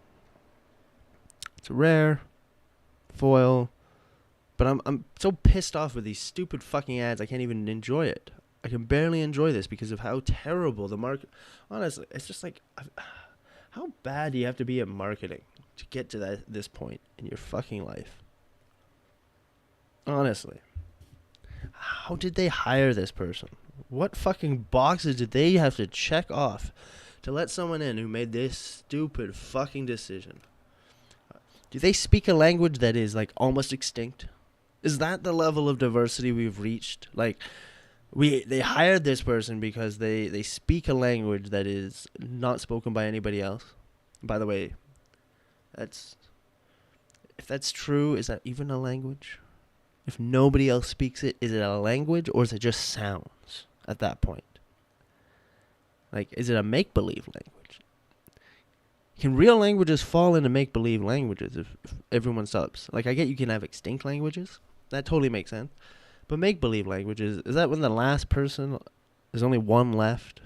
It's rare, foil, but I'm so pissed off with these stupid fucking ads. I can't even enjoy it. I can barely enjoy this because of how terrible the market. Honestly, it's just like, how bad do you have to be at marketing to get to this point in your fucking life? Honestly. How did they hire this person? What fucking boxes did they have to check off to let someone in who made this stupid fucking decision? Do they speak a language that is like almost extinct? Is that the level of diversity we've reached? Like, they hired this person because they speak a language that is not spoken by anybody else. By the way, if that's true, is that even a language? If nobody else speaks it, is it a language or is it just sounds at that point? Like, is it a make-believe language? Can real languages fall into make-believe languages if everyone stops? Like, I get you can have extinct languages. That totally makes sense. But make-believe languages, is that when the last person, there's only one left?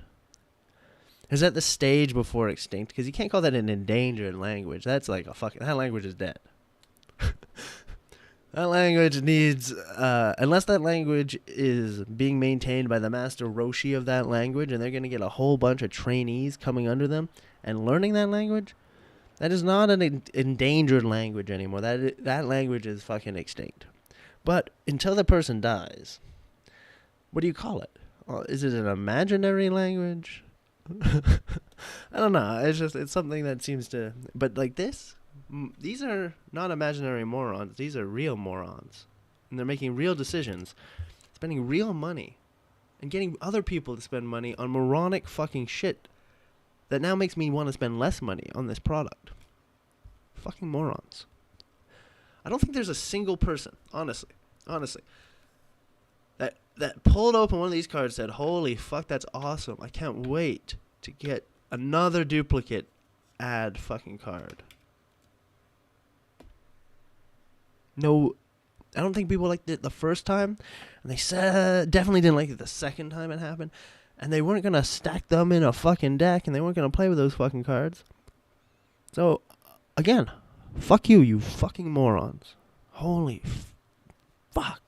Is that the stage before extinct? Because you can't call that an endangered language. That's like that language is dead. That language needs, unless that language is being maintained by the master Roshi of that language, and they're going to get a whole bunch of trainees coming under them and learning that language, that is not an endangered language anymore. That language is fucking extinct. But until the person dies, what do you call it? Is it an imaginary language? I don't know. It's something that seems to, but like this. These are not imaginary morons. These are real morons. And they're making real decisions, spending real money, and getting other people to spend money on moronic fucking shit that now makes me want to spend less money on this product. Fucking morons. I don't think there's a single person, honestly, that pulled open one of these cards and said, holy fuck, that's awesome. I can't wait to get another duplicate ad fucking card. No, I don't think people liked it the first time, and they definitely didn't like it the second time it happened, and they weren't going to stack them in a fucking deck, and they weren't going to play with those fucking cards. So, again, fuck you, you fucking morons. Holy fuck.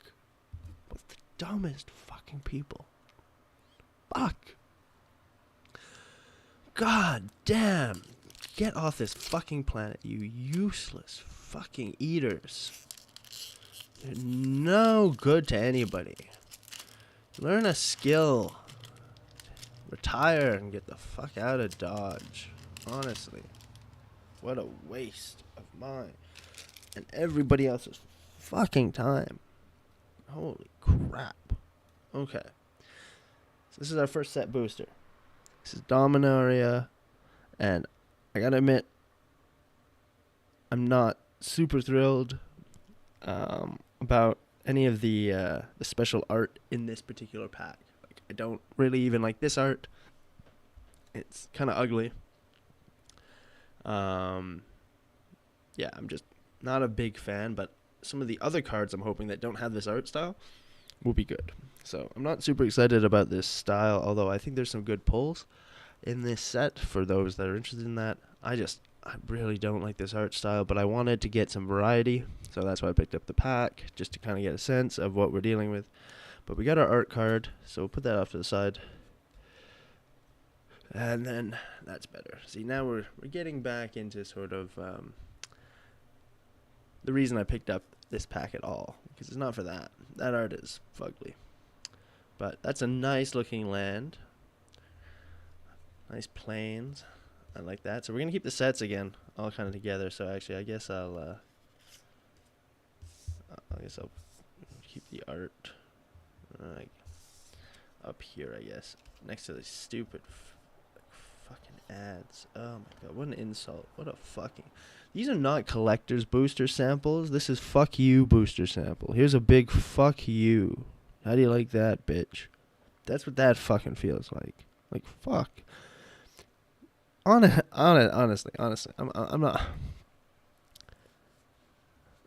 What's the dumbest fucking people? Fuck. God damn. Get off this fucking planet, you useless fucking eaters. You're no good to anybody. Learn a skill. Retire and get the fuck out of Dodge. Honestly. What a waste of mine and everybody else's fucking time. Holy crap. Okay. So this is our first set booster. This is Dominaria, and I gotta admit, I'm not super thrilled about any of the special art in this particular pack. Like, I don't really even like this art. It's kind of ugly. Yeah, I'm just not a big fan, but some of the other cards I'm hoping that don't have this art style will be good. So I'm not super excited about this style, although I think there's some good pulls in this set for those that are interested in that. I really don't like this art style, but I wanted to get some variety, so that's why I picked up the pack, just to kind of get a sense of what we're dealing with. But we got our art card, so we'll put that off to the side. And then that's better. See, now we're getting back into sort of the reason I picked up this pack at all, because it's not for that. That art is fugly. But that's a nice looking land. Nice plains. I like that. So we're going to keep the sets again all kind of together. So actually, I guess I'll keep the art up here, I guess, next to the stupid fucking ads. Oh my god, what an insult. What a fucking... These are not collector's booster samples. This is fuck you booster sample. Here's a big fuck you. How do you like that, bitch? That's what that fucking feels like. Like, fuck. Honestly, I'm not...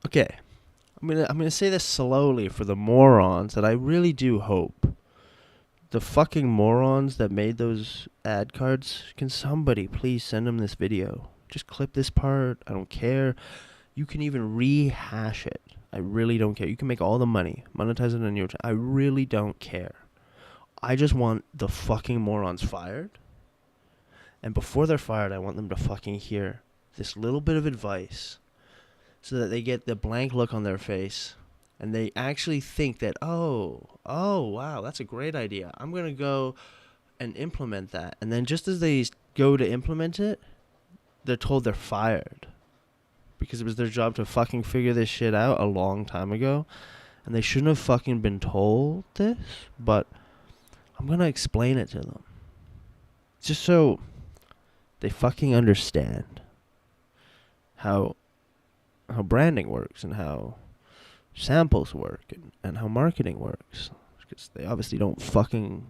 Okay. I'm gonna say this slowly for the morons that I really do hope. The fucking morons that made those ad cards, can somebody please send them this video? Just clip this part. I don't care. You can even rehash it. I really don't care. You can make all the money. Monetize it on your channel. I really don't care. I just want the fucking morons fired. And before they're fired, I want them to fucking hear this little bit of advice so that they get the blank look on their face and they actually think that, oh, wow, that's a great idea. I'm going to go and implement that. And then just as they go to implement it, they're told they're fired because it was their job to fucking figure this shit out a long time ago. And they shouldn't have fucking been told this, but I'm going to explain it to them. Just so they fucking understand how branding works and how samples work and how marketing works, because they obviously don't fucking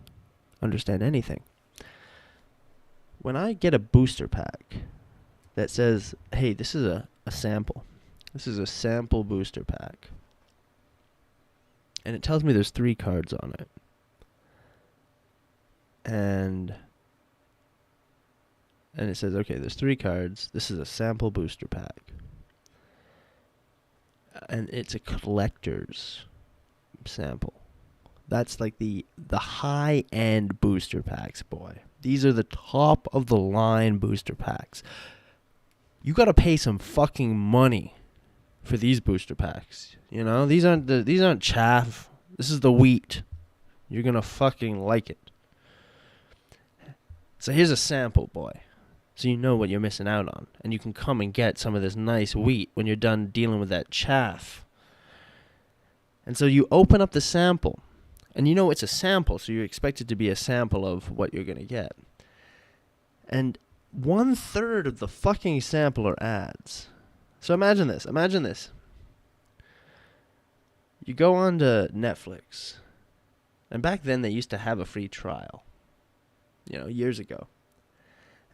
understand anything. When I get a booster pack that says, hey, this is a sample. This is a sample booster pack. And it tells me there's 3 cards on it. And it says, okay, there's 3 cards. This is a sample booster pack. And it's a collector's sample. That's like the high-end booster packs, boy. These are the top of the line booster packs. You gotta pay some fucking money for these booster packs. You know, these aren't chaff. This is the wheat. You're gonna fucking like it. So here's a sample, boy. So you know what you're missing out on. And you can come and get some of this nice wheat when you're done dealing with that chaff. And so you open up the sample. And you know it's a sample, so you expect it to be a sample of what you're going to get. And 1/3 of the fucking sample are ads. So imagine this. You go on to Netflix. And back then they used to have a free trial. You know, years ago.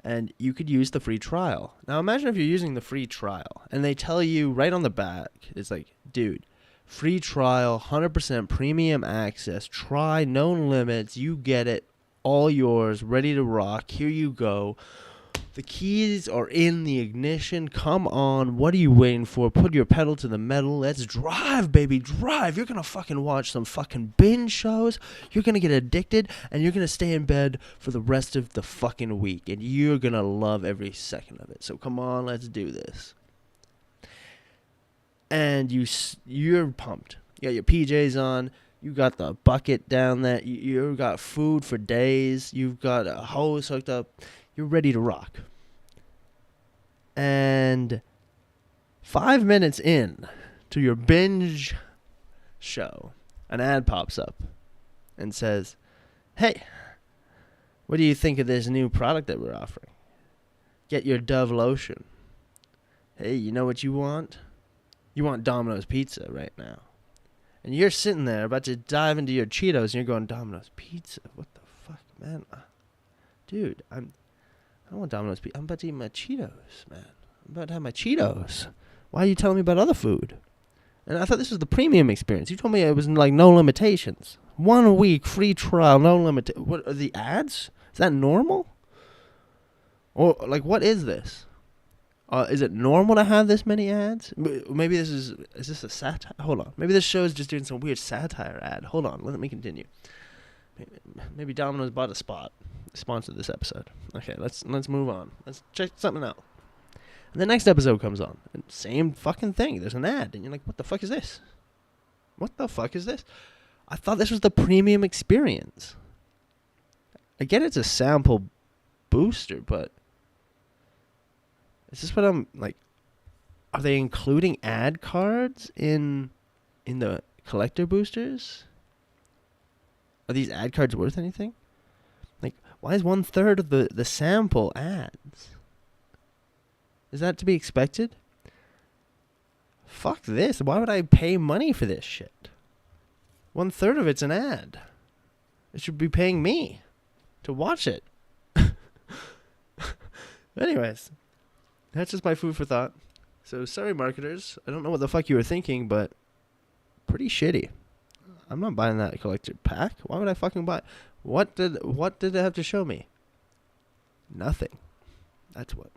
And you could use the free trial. Now imagine if you're using the free trial and they tell you right on the back, it's like, dude, free trial, 100% premium access, try, no limits, you get it, all yours, ready to rock, here you go. The keys are in the ignition. Come on. What are you waiting for? Put your pedal to the metal. Let's drive, baby. Drive. You're going to fucking watch some fucking binge shows. You're going to get addicted. And you're going to stay in bed for the rest of the fucking week. And you're going to love every second of it. So come on. Let's do this. And you're pumped. You got your PJs on. You got the bucket down there. You got food for days. You've got a hose hooked up. You're ready to rock. And 5 minutes in to your binge show, an ad pops up and says, hey, what do you think of this new product that we're offering? Get your Dove lotion. Hey, you know what you want? You want Domino's pizza right now. And you're sitting there about to dive into your Cheetos and you're going, Domino's pizza? What the fuck, man? Dude, I don't want Domino's pizza. I'm about to eat my Cheetos, man. I'm about to have my Cheetos. Why are you telling me about other food? And I thought this was the premium experience. You told me it was like no limitations. 1 week free trial, no limit. What are the ads? Is that normal? Or like, what is this? Is it normal to have this many ads? Maybe is this a satire? Hold on. Maybe this show is just doing some weird satire ad. Hold on. Let me continue. Maybe Domino's bought a sponsor this episode. Okay, let's move on. Let's check something out. And the next episode comes on. And same fucking thing. There's an ad. And you're like, what the fuck is this? What the fuck is this? I thought this was the premium experience. I get it's a sample booster, but is this what I'm like? Are they including ad cards in the collector boosters? Are these ad cards worth anything? Like, why is 1/3 of the sample ads? Is that to be expected? Fuck this. Why would I pay money for this shit? 1/3 of it's an ad. It should be paying me to watch it. Anyways, that's just my food for thought. So sorry, marketers. I don't know what the fuck you were thinking, but pretty shitty. I'm not buying that collector pack. Why would I fucking buy? What did it have to show me? Nothing. That's what.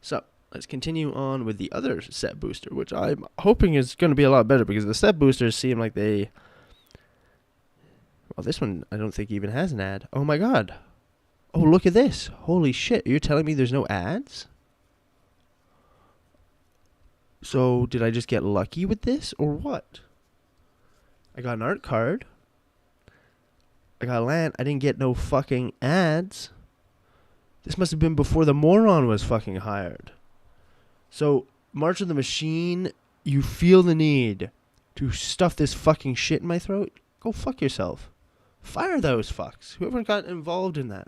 So let's continue on with the other set booster, which I'm hoping is going to be a lot better because the set boosters seem like they. Well, this one I don't think even has an ad. Oh my god. Oh, look at this. Holy shit. You're telling me there's no ads? So did I just get lucky with this or what? I got an art card. I got land. I didn't get no fucking ads. This must have been before the moron was fucking hired. So, March of the Machine, you feel the need to stuff this fucking shit in my throat? Go fuck yourself. Fire those fucks. Whoever got involved in that.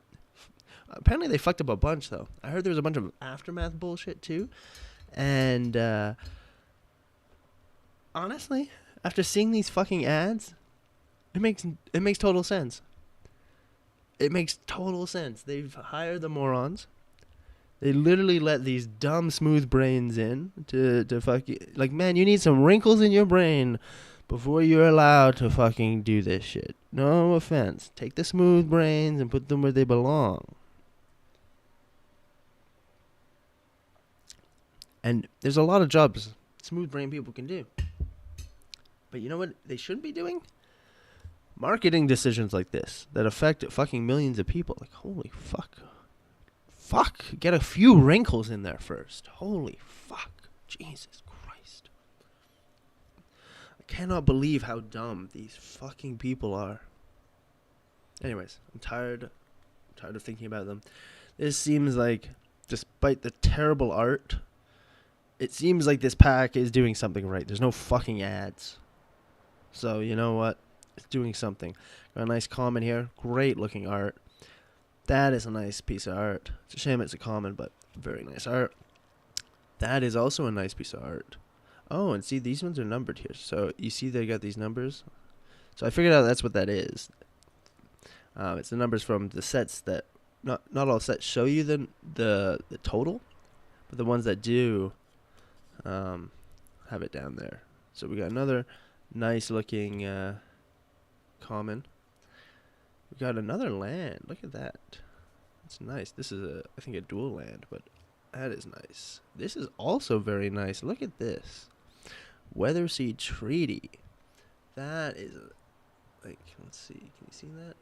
Apparently they fucked up a bunch, though. I heard there was a bunch of aftermath bullshit, too. And, honestly, after seeing these fucking ads, it makes total sense. It makes total sense. They've hired the morons. They literally let these dumb smooth brains in to fuck you. Like, man, you need some wrinkles in your brain before you're allowed to fucking do this shit. No offense. Take the smooth brains and put them where they belong. And there's a lot of jobs smooth brain people can do. But you know what they shouldn't be doing? Marketing decisions like this that affect fucking millions of people. Like, holy fuck. Fuck. Get a few wrinkles in there first. Holy fuck. Jesus Christ. I cannot believe how dumb these fucking people are. Anyways, I'm tired of thinking about them. This seems like, despite the terrible art, it seems like this pack is doing something right. There's no fucking ads. So, you know what? It's doing something. Got a nice comment here. Great looking art. That is a nice piece of art. It's a shame it's a common, but very nice art. That is also a nice piece of art. Oh, and see, these ones are numbered here. So, you see they got these numbers? So, I figured out that's what that is. It's the numbers from the sets that... Not all sets show you the total, but the ones that do have it down there. So, we got another nice looking... common. We got another land. Look at that. It's nice. This is I think a dual land, but that is nice. This is also very nice. Look at this. Weatherseed Treaty. That is like, let's see. Can you see that?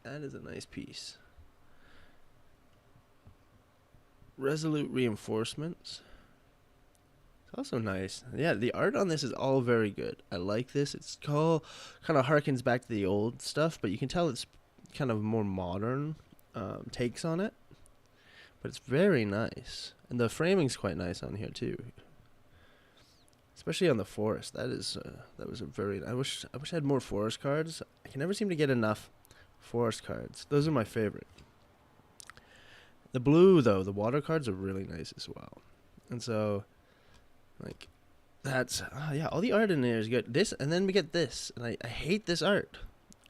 That is a nice piece. Resolute Reinforcements. It's also nice. Yeah, the art on this is all very good. I like this. It's kind of harkens back to the old stuff, but you can tell it's kind of more modern takes on it. But it's very nice. And the framing's quite nice on here too. Especially on the forest. That was a very I wish I had more forest cards. I can never seem to get enough forest cards. Those are my favorite. The blue though, the water cards are really nice as well. And so like that's yeah, all the art in there is good. This, and then we get this, and I hate this art.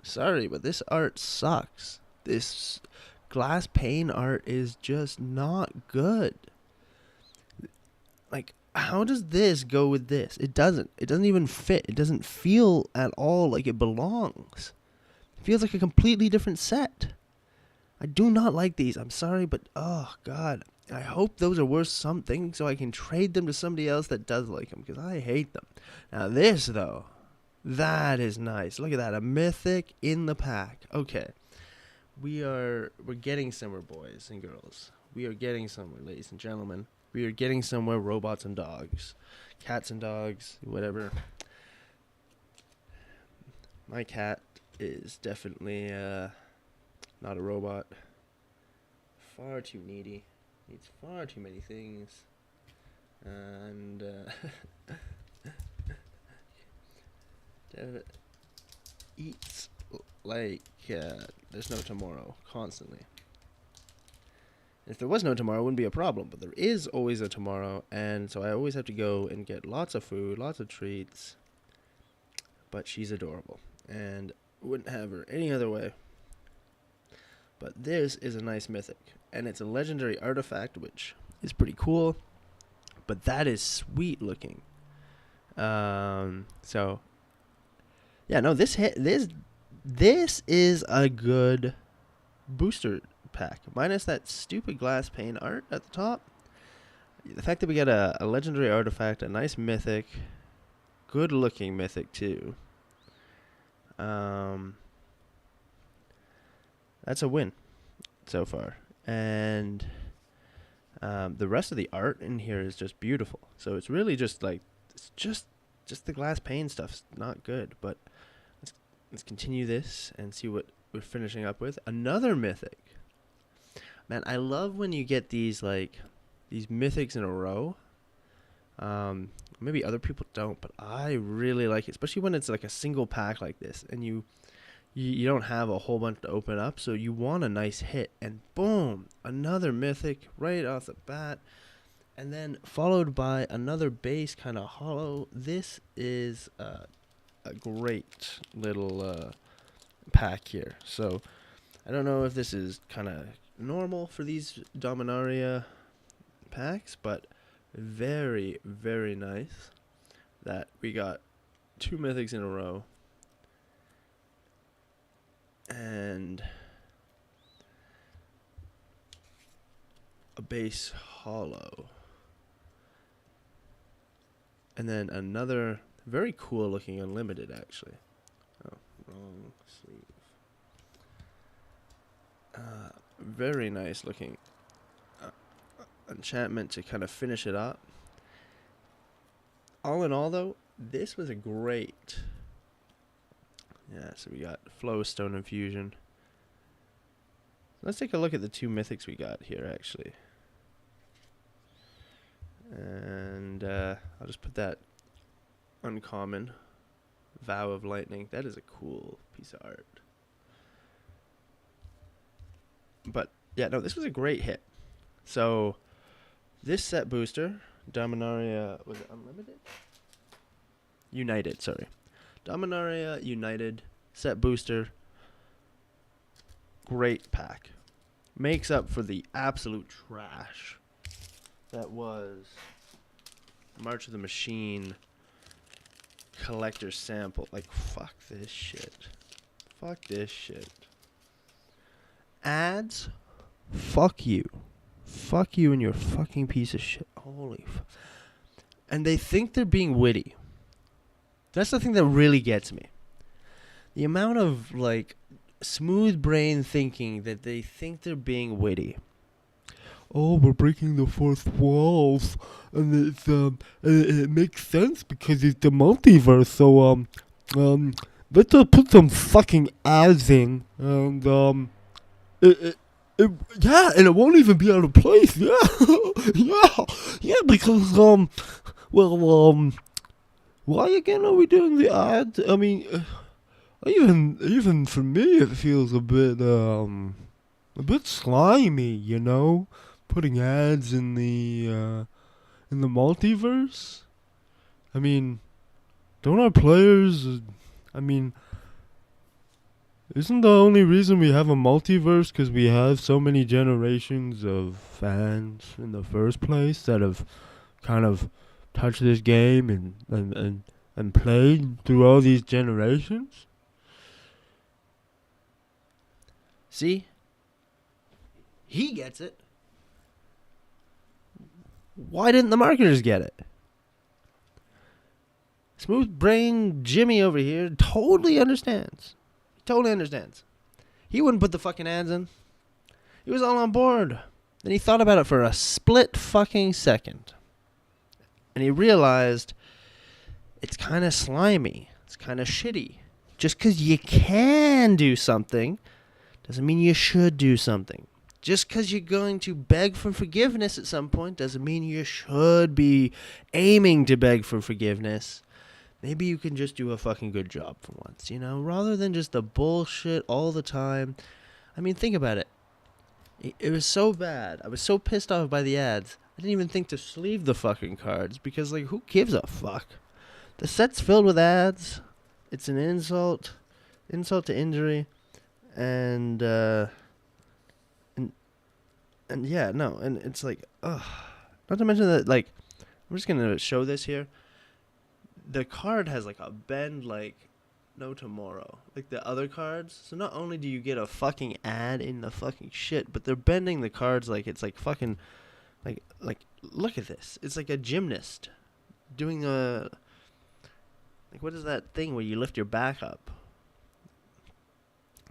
Sorry, but this art sucks. This glass pane art is just not good. Like, how does this go with this? It doesn't. It doesn't even fit. It doesn't feel at all like it belongs. It feels like a completely different set. I do not like these. I'm sorry, but oh god. I hope those are worth something so I can trade them to somebody else that does like them, because I hate them. Now this, though, that is nice. Look at that. A mythic in the pack. Okay. We're getting somewhere, boys and girls. We are getting somewhere, ladies and gentlemen. We are getting somewhere, robots and dogs. Cats and dogs, whatever. My cat is definitely not a robot. Far too needy. Needs far too many things. And eats like there's no tomorrow, constantly. If there was no tomorrow, it wouldn't be a problem, but there is always a tomorrow, and so I always have to go and get lots of food, lots of treats. But she's adorable, and wouldn't have her any other way. But this is a nice mythic, and it's a legendary artifact, which is pretty cool. But that is sweet looking. So yeah, no, this is a good booster pack, minus that stupid glass pane art at the top. The fact that we got a legendary artifact, a nice mythic, good looking mythic too. That's a win so far. And the rest of the art in here is just beautiful. So it's really just like, it's just the glass pane stuff's not good. But let's continue this and see what we're finishing up with. Another mythic. Man, I love when you get these mythics in a row. Maybe other people don't, but I really like it, especially when it's like a single pack like this, and you don't have a whole bunch to open up, so you want a nice hit, and boom, another mythic right off the bat, and then followed by another base kind of hollow. This is a great little pack here. So I don't know if this is kind of normal for these Dominaria packs, but very, very nice that we got 2 mythics in a row. And a base hollow. And then another very cool looking unlimited, actually. Oh, wrong sleeve. Very nice looking enchantment to kind of finish it up. All in all, though, this was a great. Yeah, so we got Flowstone Infusion. Let's take a look at the 2 mythics we got here, actually. And I'll just put that uncommon Vow of Lightning. That is a cool piece of art. But yeah, no, this was a great hit. So this set booster, Dominaria, was it Unlimited? United, sorry. Dominaria United set booster. Great pack. Makes up for the absolute trash that was March of the Machine collector sample. Like, fuck this shit. Fuck this shit. Ads Fuck you. Fuck you and your fucking piece of shit. Holy and they think they're being witty. That's the thing that really gets me. The amount of, like, smooth brain thinking that they think they're being witty. Oh, we're breaking the fourth walls, and it makes sense because it's the multiverse. So let's put some fucking ads in, and yeah, and it won't even be out of place. Yeah, yeah, because why again are we doing the ads? I mean, even for me, it feels a bit slimy, you know, putting ads in the multiverse. I mean, don't our players? I mean, isn't the only reason we have a multiverse because we have so many generations of fans in the first place that have kind of touched this game and played through all these generations? See? He gets it. Why didn't the marketers get it? Smooth brain Jimmy over here totally understands. Totally understands. He wouldn't put the fucking ads in. He was all on board. Then he thought about it for a split fucking second. And he realized it's kind of slimy. It's kind of shitty. Just because you can do something doesn't mean you should do something. Just because you're going to beg for forgiveness at some point doesn't mean you should be aiming to beg for forgiveness. Maybe you can just do a fucking good job for once, you know, rather than just the bullshit all the time. I mean, think about it. It was so bad. I was so pissed off by the ads. I didn't even think to sleeve the fucking cards because, like, who gives a fuck? The set's filled with ads. It's an insult to injury, and yeah, no, and it's like, ugh. Not to mention that, like, I'm just gonna show this here. The card has, like, a bend like no tomorrow, like the other cards. So not only do you get a fucking ad in the fucking shit, but they're bending the cards like it's like fucking, like look at this. It's like a gymnast doing a, like, what is that thing where you lift your back up?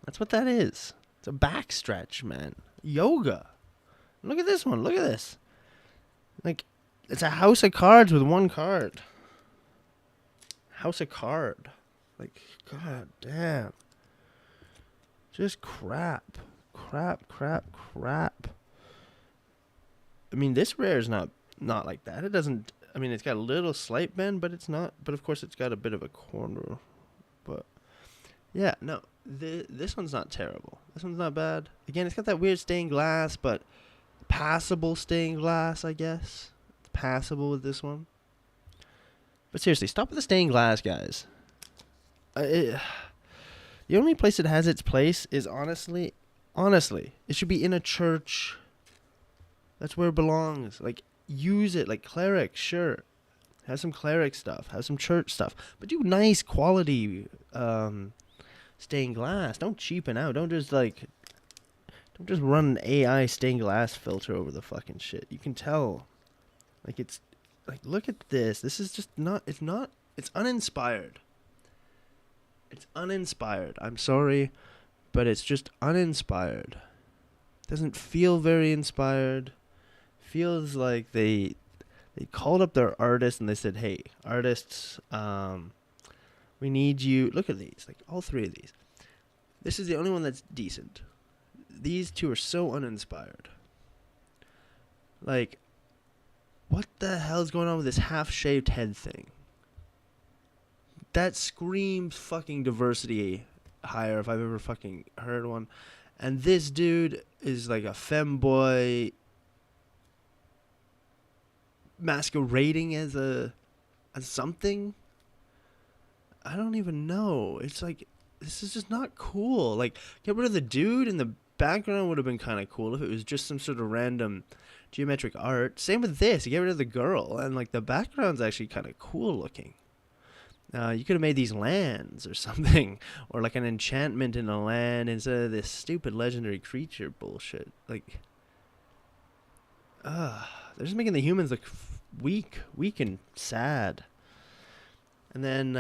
That's what that is. It's a back stretch, man. Yoga. Look at this one. Look at this. Like, it's a house of cards with one card. House of card. Like, god damn. Just crap. Crap. I mean, this rare is not like that. It doesn't, I mean, it's got a little slight bend, but it's not, but of course it's got a bit of a corner. But, yeah, no. This one's not terrible. This one's not bad. Again, it's got that weird stained glass, but passable stained glass, I guess. It's passable with this one. But seriously, stop with the stained glass, guys. The only place it has its place is honestly, it should be in a church. That's where it belongs. Like, use it. Like, cleric, sure. Have some cleric stuff. Have some church stuff. But do nice quality stained glass. Don't cheapen out. Don't just run an AI stained glass filter over the fucking shit. You can tell. Like, it's, like, look at this. This is just not, it's uninspired. It's uninspired. I'm sorry, but it's just uninspired. Doesn't feel very inspired. Feels like they called up their artist and they said, "Hey, artists, we need you." Look at these. Like, all three of these. This is the only one that's decent. These two are so uninspired. Like, what the hell is going on with this half-shaved head thing? That screams fucking diversity hire if I've ever fucking heard one. And this dude is like a femboy masquerading as something. I don't even know. It's like, this is just not cool. Like, get rid of the dude, and the background would have been kind of cool if it was just some sort of random geometric art. Same with this. You get rid of the girl, and like the background's actually kind of cool looking. You could have made these lands or something, or like an enchantment in a land instead of this stupid legendary creature bullshit. Like, they're just making the humans look weak and sad. And then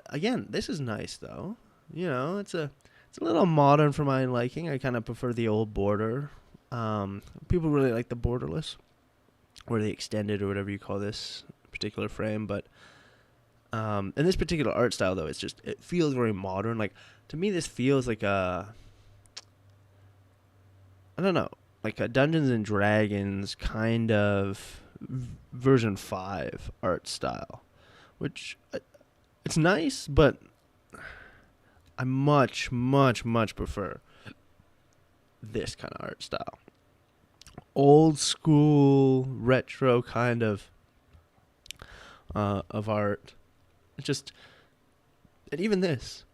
again, this is nice though. You know, it's a little modern for my liking. I kind of prefer the old border. People really like the borderless, or the extended, or whatever you call this particular frame. But in this particular art style, though, it feels very modern. Like, to me, this feels like I don't know, like a Dungeons and Dragons kind of version 5 art style, which it's nice, but I much prefer this kind of art style. Old school, retro kind of art. And even this,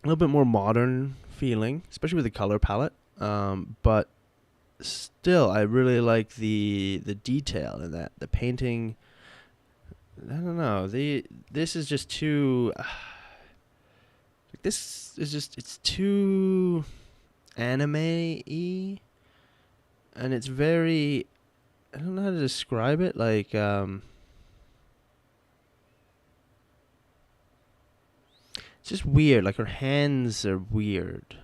a little bit more modern feeling, especially with the color palette. But still, I really like the detail in that. The painting, I don't know. This is just too. It's too anime-y, and it's very. I don't know how to describe it. Like, it's just weird. Like, her hands are weird.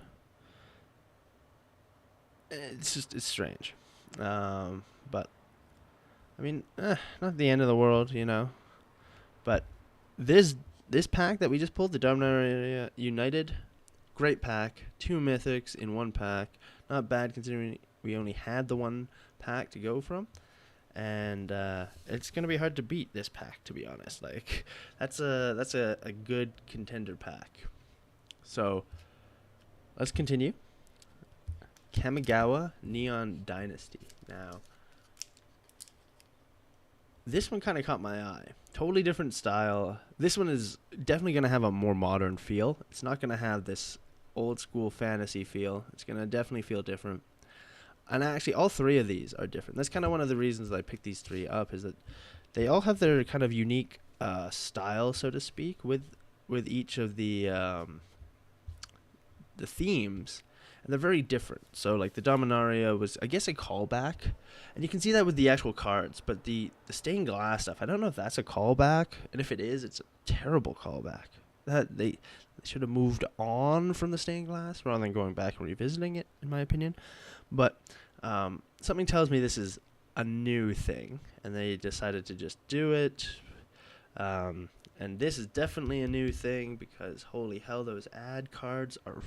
It's strange. But I mean, not the end of the world, you know. But this pack that we just pulled, the Dominaria United, great pack. 2 mythics in 1 pack. Not bad considering we only had the 1 pack to go from. And it's gonna be hard to beat this pack, to be honest. Like, that's a good contender pack. So let's continue. Kamigawa Neon Dynasty. Now, this one kind of caught my eye. Totally different style. This one is definitely going to have a more modern feel. It's not going to have this old school fantasy feel. It's going to definitely feel different. And actually, all 3 of these are different. That's kind of one of the reasons that I picked these 3 up, is that they all have their kind of unique style, so to speak, with each of the themes. And they're very different. So, like, the Dominaria was, I guess, a callback. And you can see that with the actual cards. But the stained glass stuff, I don't know if that's a callback. And if it is, it's a terrible callback. That they should have moved on from the stained glass rather than going back and revisiting it, in my opinion. But something tells me this is a new thing. And they decided to just do it. And this is definitely a new thing because, holy hell, those ad cards are...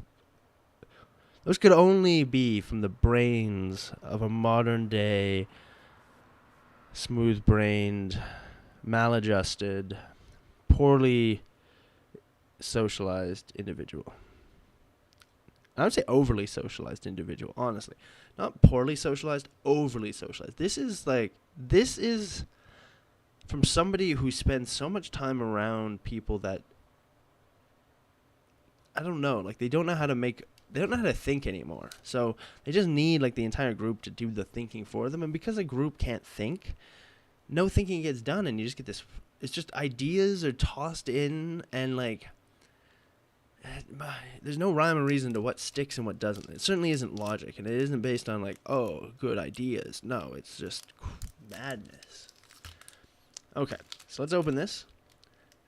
Those could only be from the brains of a modern-day, smooth-brained, maladjusted, poorly socialized individual. I would say overly socialized individual, honestly. Not poorly socialized, overly socialized. This is from somebody who spends so much time around people that, I don't know, like, they don't know how to think anymore. So they just need, like, the entire group to do the thinking for them. And because a group can't think, no thinking gets done. And you just get this, it's just ideas are tossed in. And, like, there's no rhyme or reason to what sticks and what doesn't. It certainly isn't logic. And it isn't based on, like, oh, good ideas. No, it's just madness. Okay, so let's open this.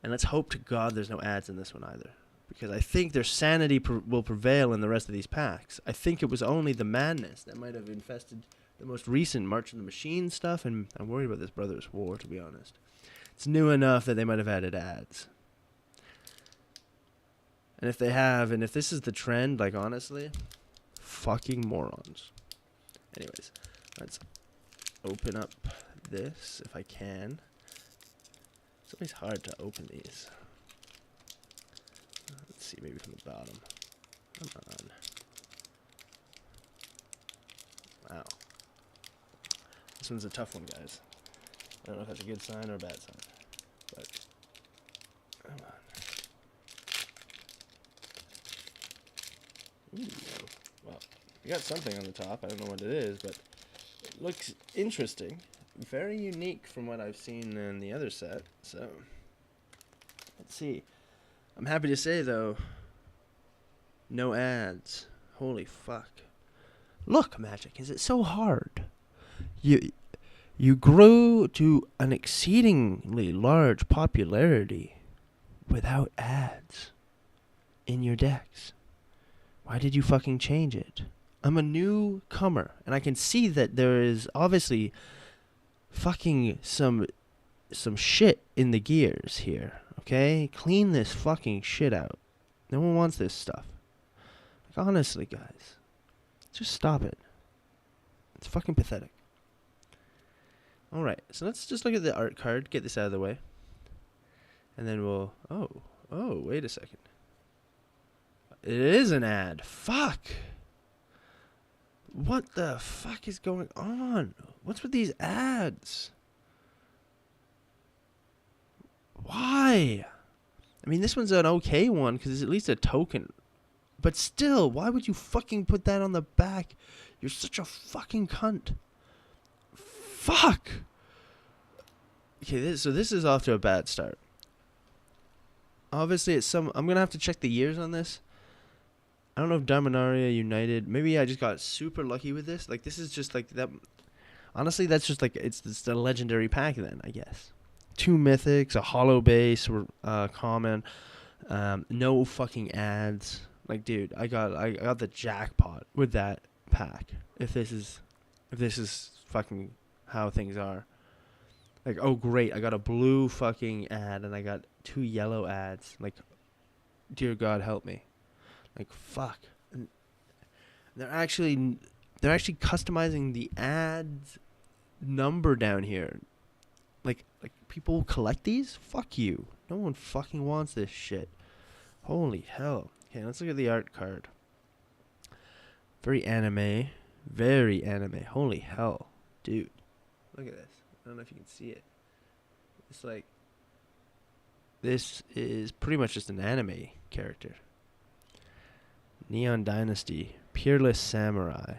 And let's hope to God there's no ads in this one either. Because I think their sanity will prevail in the rest of these packs. I think it was only the madness that might have infested the most recent March of the Machine stuff, and I'm worried about this Brothers' War, to be honest. It's new enough that they might have added ads. And if they have, and if this is the trend, like, honestly, fucking morons. Anyways, let's open up this, if I can. It's always hard to open these. Let's see, maybe from the bottom. Come on. Wow. This one's a tough one, guys. I don't know if that's a good sign or a bad sign. But, come on. Ooh. Well, we got something on the top. I don't know what it is, but it looks interesting. Very unique from what I've seen in the other set, so... Let's see. I'm happy to say, though, no ads. Holy fuck. Look, Magic, is it so hard? You grew to an exceedingly large popularity without ads in your decks. Why did you fucking change it? I'm a newcomer, and I can see that there is obviously fucking some shit in the gears here, okay? Clean this fucking shit out. No one wants this stuff. Like, honestly, guys, just stop it. It's fucking pathetic. Alright, so let's just look at the art card, get this out of the way. And then we'll... Oh, wait a second. It is an ad. Fuck! What the fuck is going on? What's with these ads? Why? I mean, this one's an okay one, because it's at least a token. But still, why would you fucking put that on the back? You're such a fucking cunt. Fuck! Okay, so this is off to a bad start. Obviously, I'm gonna have to check the years on this. I don't know if Dominaria United... Maybe I just got super lucky with this. Like, this is just like that... Honestly, that's just like... It's the legendary pack then, I guess. 2 mythics, a hollow base, common. No fucking ads. Like, dude, I got the jackpot with that pack. If this is fucking how things are. Like, oh great, I got a blue fucking ad and I got 2 yellow ads. Like, dear God, help me. Like, fuck. And they're actually customizing the ads number down here. Like people collect these? Fuck you. No one fucking wants this shit. Holy hell. Okay, let's look at the art card. Very anime. Very anime. Holy hell. Dude. Look at this. I don't know if you can see it. It's like... This is pretty much just an anime character. Neon Dynasty. Peerless Samurai.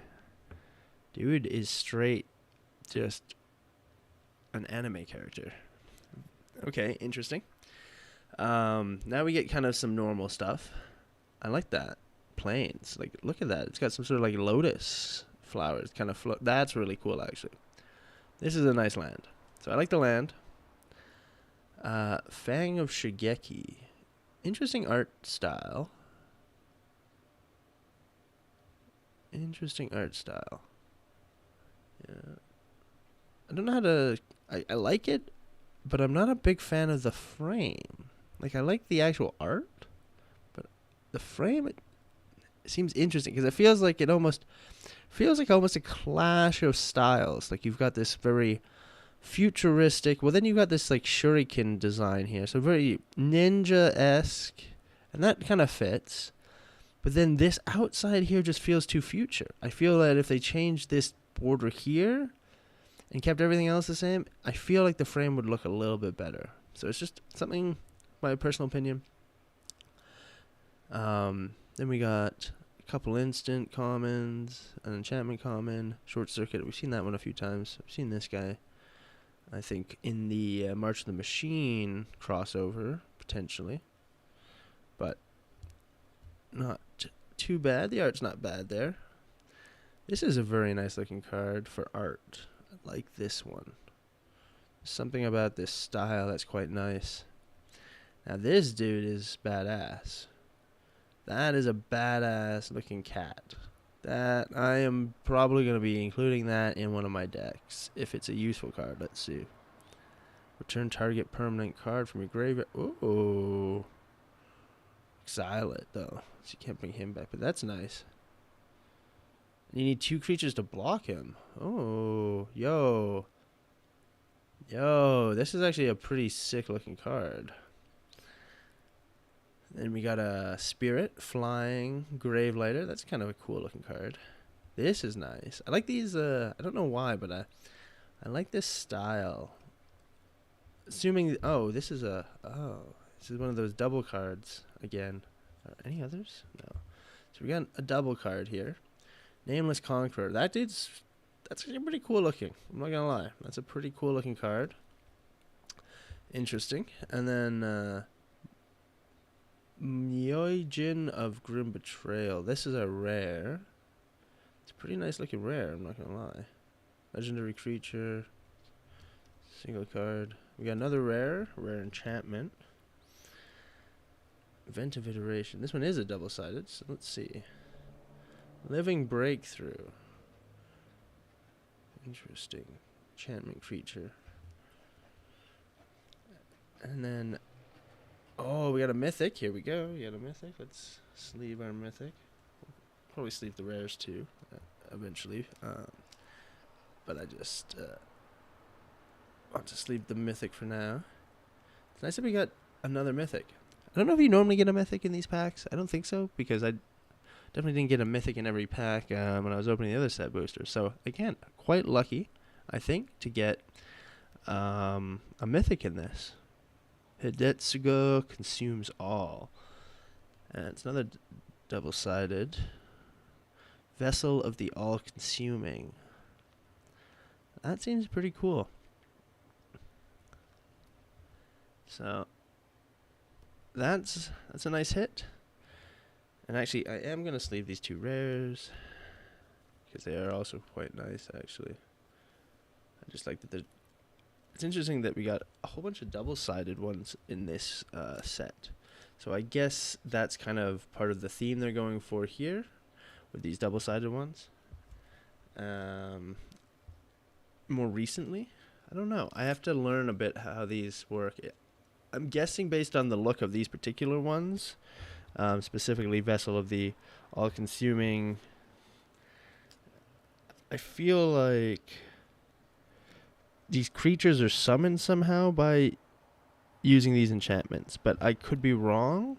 Dude is straight just an anime character. Okay, interesting. Now we get kind of some normal stuff. I like that. Plains. Like, look at that. It's got some sort of like lotus flowers. Kind of that's really cool, actually. This is a nice land. So I like the land. Fang of Shigeki. Interesting art style. Interesting art style. Yeah. I don't know how to... I like it, but I'm not a big fan of the frame. Like, I like the actual art, but the frame, it seems interesting, because it feels like almost a clash of styles. Like, you've got this very futuristic... Well, then you've got this, like, shuriken design here. So very ninja-esque, and that kind of fits. But then this outside here just feels too future. I feel that if they changed this border here and kept everything else the same, I feel like the frame would look a little bit better. So it's just something, my personal opinion. Then we got a couple instant commons, an enchantment common, short circuit. We've seen that one a few times. I've seen this guy, I think, in the March of the Machine crossover, potentially. But not too bad. The art's not bad there. This is a very nice looking card for art. I like this one. Something about this style that's quite nice. Now this dude is badass. That is a badass looking cat. That I am probably going to be including that in one of my decks if it's a useful card. Let's see. Return target permanent card from your graveyard. Ooh. Exile it though, so you can't bring him back, but that's nice. You need 2 creatures to block him. Oh, yo, this is actually a pretty sick looking card. Then we got a Spirit, Flying, Gravelighter. That's kind of a cool looking card. This is nice. I like these, I don't know why, but I like this style. Assuming, this is one of those double cards again. Are any others? No. So we got a double card here. Nameless Conqueror. That's actually pretty cool looking. I'm not gonna lie. That's a pretty cool looking card. Interesting. And then Myojin of Grim Betrayal. This is a rare. It's a pretty nice looking rare, I'm not gonna lie. Legendary creature. Single card. We got another rare enchantment. Event of Iteration. This one is a double-sided, so let's see. Living Breakthrough. Interesting. Enchantment creature. And then, oh, we got a mythic. Here we go. We got a mythic. Let's sleeve our mythic. Probably sleeve the rares too, eventually. But I just want to sleeve the mythic for now. It's nice that we got another mythic. I don't know if you normally get a mythic in these packs. I don't think so, because I definitely didn't get a mythic in every pack when I was opening the other set boosters. So, again, quite lucky, I think, to get a mythic in this. Hidetsuga Consumes All. And it's another double-sided. Vessel of the All-Consuming. That seems pretty cool. So, that's a nice hit. And actually, I am going to sleeve these two rares, because they are also quite nice, actually. I just like that it's interesting that we got a whole bunch of double-sided ones in this set. So I guess that's kind of part of the theme they're going for here, with these double-sided ones. More recently, I don't know. I have to learn a bit how these work. I'm guessing based on the look of these particular ones, specifically Vessel of the All-Consuming, I feel like these creatures are summoned somehow by using these enchantments, but I could be wrong.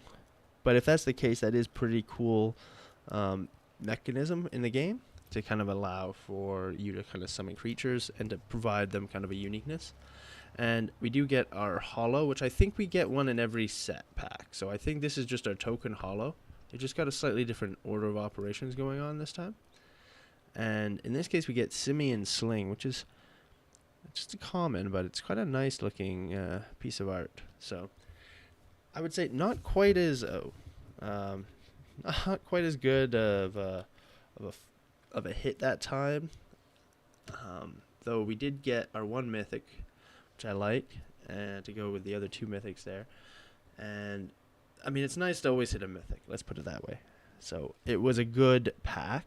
But if that's the case, that is pretty cool mechanism in the game to kind of allow for you to kind of summon creatures and to provide them kind of a uniqueness. And we do get our holo, which I think we get one in every set pack. So I think this is just our token holo. It just got a slightly different order of operations going on this time. And in this case, we get Simian Sling, which is just a common, but it's quite a nice looking piece of art. So I would say not quite as not quite as good of a hit that time. Though we did get our one mythic, which I like, and to go with the other two mythics there. And I mean, it's nice to always hit a mythic, let's put it that way. So it was a good pack.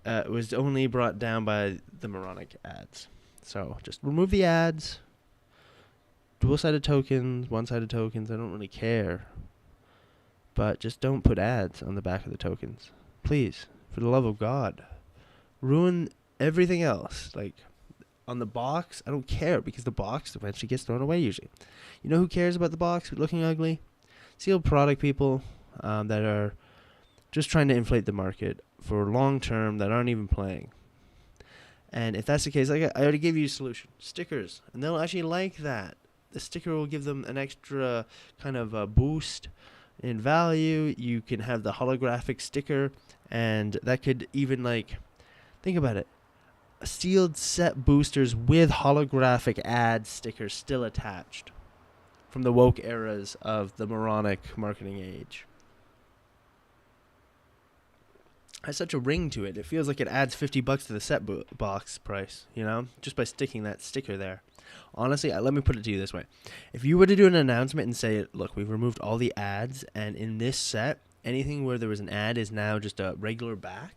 It was only brought down by the moronic ads. So just remove the ads. Dual-sided tokens, one-sided tokens, I don't really care. But just don't put ads on the back of the tokens. Please, for the love of God. Ruin everything else. Like, on the box, I don't care, because the box eventually gets thrown away usually. You know who cares about the box looking ugly? Sealed product people that are just trying to inflate the market for long term that aren't even playing. And if that's the case, I already gave you a solution. Stickers. And they'll actually like that. The sticker will give them an extra kind of a boost in value. You can have the holographic sticker, and that could even, like, think about it. Sealed set boosters with holographic ad stickers still attached from the woke eras of the moronic marketing age. Has such a ring to it. It feels like it adds $50 to the set box price, you know, just by sticking that sticker there. Honestly, let me put it to you this way. If you were to do an announcement and say, look, we've removed all the ads, and in this set, anything where there was an ad is now just a regular back,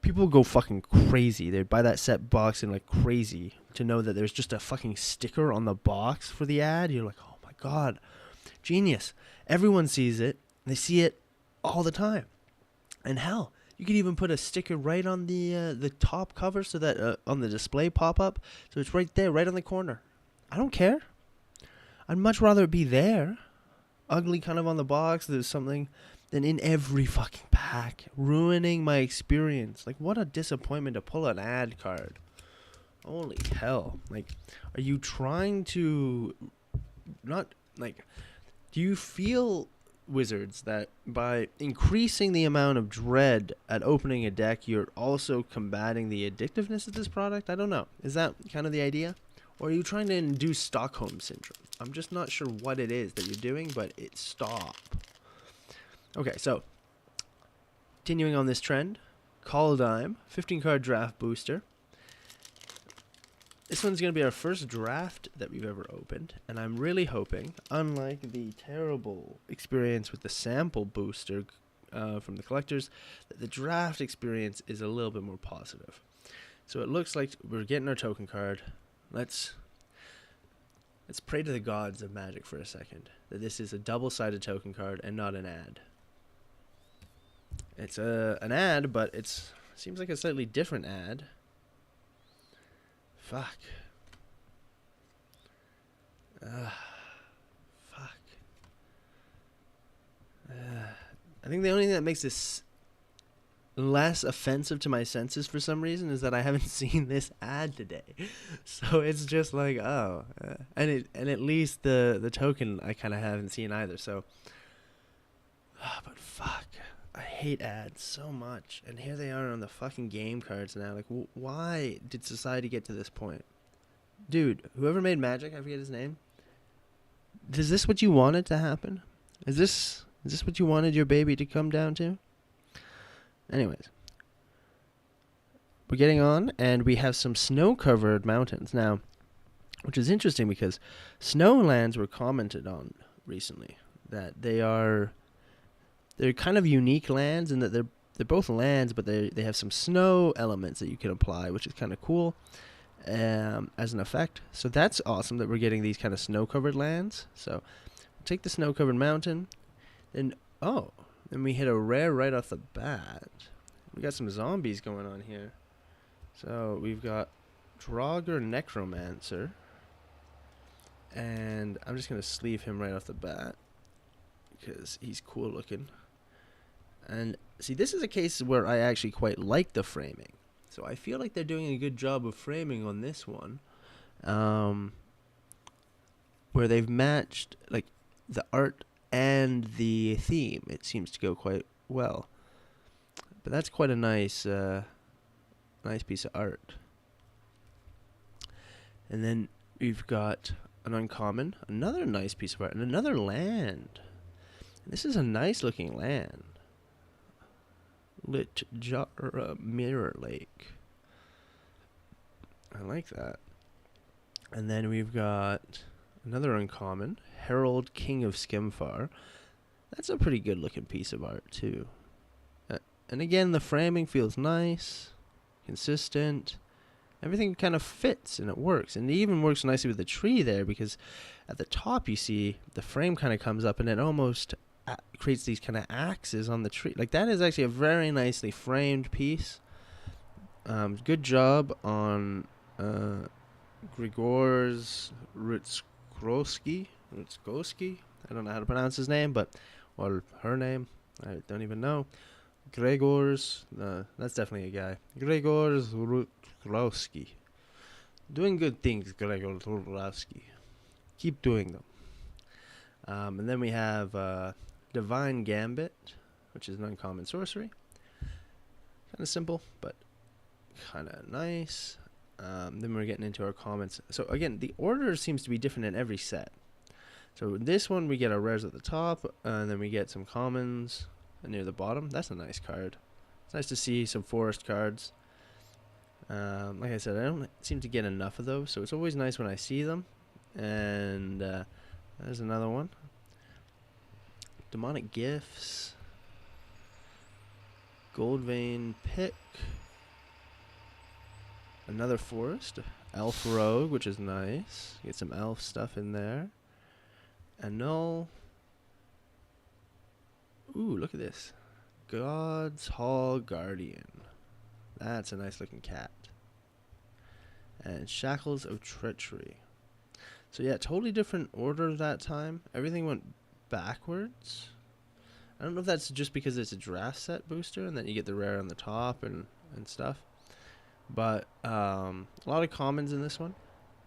people would go fucking crazy. They'd buy that set box and like crazy to know that there's just a fucking sticker on the box for the ad. You're like, oh my God, genius. Everyone sees it. They see it all the time. And hell, you could even put a sticker right on the top cover, so that on the display pop-up, so it's right there, right on the corner. I don't care. I'd much rather it be there, ugly kind of on the box, there's something, than in every fucking pack, ruining my experience. Like, what a disappointment to pull an ad card. Holy hell. Like, are you trying to not, like, do you feel, Wizards, that by increasing the amount of dread at opening a deck, you're also combating the addictiveness of this product? I don't know. Is that kind of the idea? Or are you trying to induce Stockholm Syndrome? I'm just not sure what it is that you're doing, but stop. Okay, so continuing on this trend, Call Dime, 15 card draft booster. This one's going to be our first draft that we've ever opened, and I'm really hoping, unlike the terrible experience with the sample booster from the collectors, that the draft experience is a little bit more positive. So it looks like we're getting our token card. Let's pray to the gods of Magic for a second that this is a double-sided token card and not an ad. It's an ad, but it seems like a slightly different ad. Fuck. Fuck. I think the only thing that makes this less offensive to my senses for some reason is that I haven't seen this ad today. So it's just like, oh. And at least the token I kind of haven't seen either. So, but fuck. I hate ads so much, and here they are on the fucking game cards now. Like, why did society get to this point? Dude, whoever made Magic, I forget his name. Is this what you wanted to happen? Is this what you wanted your baby to come down to? Anyways, we're getting on, and we have some snow-covered mountains now, which is interesting because snowlands were commented on recently that they're kind of unique lands in that they're both lands, but they have some snow elements that you can apply, which is kind of cool as an effect. So that's awesome that we're getting these kind of snow-covered lands. So take the snow-covered mountain, and then we hit a rare right off the bat. We got some zombies going on here. So we've got Draugr Necromancer, and I'm just going to sleeve him right off the bat because he's cool looking. And see, this is a case where I actually quite like the framing. So I feel like they're doing a good job of framing on this one. Where they've matched like the art and the theme. It seems to go quite well. But that's quite a nice piece of art. And then we've got an uncommon, another nice piece of art, and another land. And this is a nice looking land. Mirror Lake. I like that. And then we've got another uncommon, Herald King of Skimfar. That's a pretty good looking piece of art too. And again, the framing feels nice, consistent. Everything kind of fits and it works. And it even works nicely with the tree there because at the top you see the frame kind of comes up and it almost creates these kind of axes on the tree. Like that is actually a very nicely framed piece. Good job on Grigor's Rutskowski. I don't know how to pronounce his name, or her name. I don't even know. Gregor's, that's definitely a guy. Gregor's Rutkowski. Doing good things, Gregor Rutkowski. Keep doing them. And then we have Divine Gambit, which is an uncommon sorcery. Kind of simple, but kind of nice. Then we're getting into our comments. So again, the order seems to be different in every set. So this one we get our rares at the top, and then we get some commons near the bottom. That's a nice card. It's nice to see some forest cards. Like I said, I don't seem to get enough of those, so it's always nice when I see them. And there's another one. Demonic Gifts. Goldvein Pick. Another forest. Elf Rogue, which is nice. Get some elf stuff in there. Annul. Ooh, look at this. God's Hall Guardian. That's a nice looking cat. And Shackles of Treachery. So yeah, totally different order that time. Everything went backwards. I don't know if that's just because it's a draft set booster and then you get the rare on the top and stuff. But a lot of commons in this one.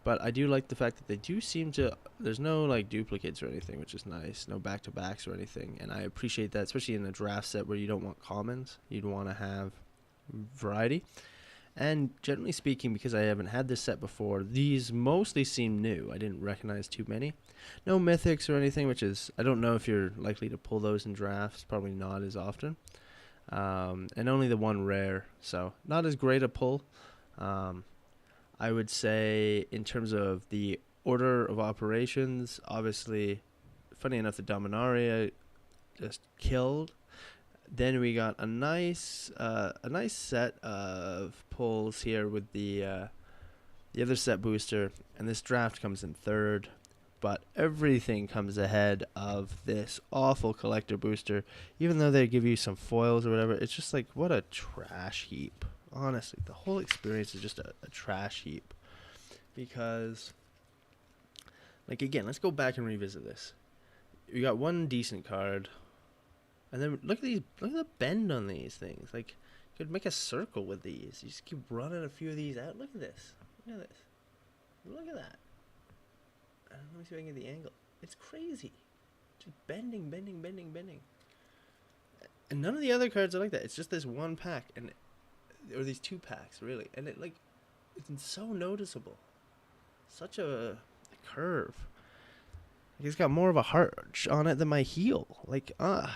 But I do like the fact that they do seem to... There's no like duplicates or anything, which is nice. No back-to-backs or anything. And I appreciate that, especially in a draft set where you don't want commons. You'd want to have variety. And generally speaking, because I haven't had this set before, these mostly seem new. I didn't recognize too many. No mythics or anything, which is, I don't know if you're likely to pull those in drafts. Probably not as often. And only the one rare, so not as great a pull. I would say in terms of the order of operations, obviously, funny enough, the Dominaria just killed. Then we got a nice set of pulls here with the other set booster, and this draft comes in third. But everything comes ahead of this awful collector booster. Even though they give you some foils or whatever, it's just like, what a trash heap. Honestly, the whole experience is just a trash heap. Because, like, again, let's go back and revisit this. You got one decent card. And then look at the bend on these things. Like, you could make a circle with these. You just keep running a few of these out. Look at this. Look at this. Look at that. Let me see if I can get the angle. It's crazy. Just bending. And none of the other cards are like that. It's just this one pack, or these two packs, really. And it's so noticeable. Such a curve. Like, it's got more of a heart on it than my heel. Like, I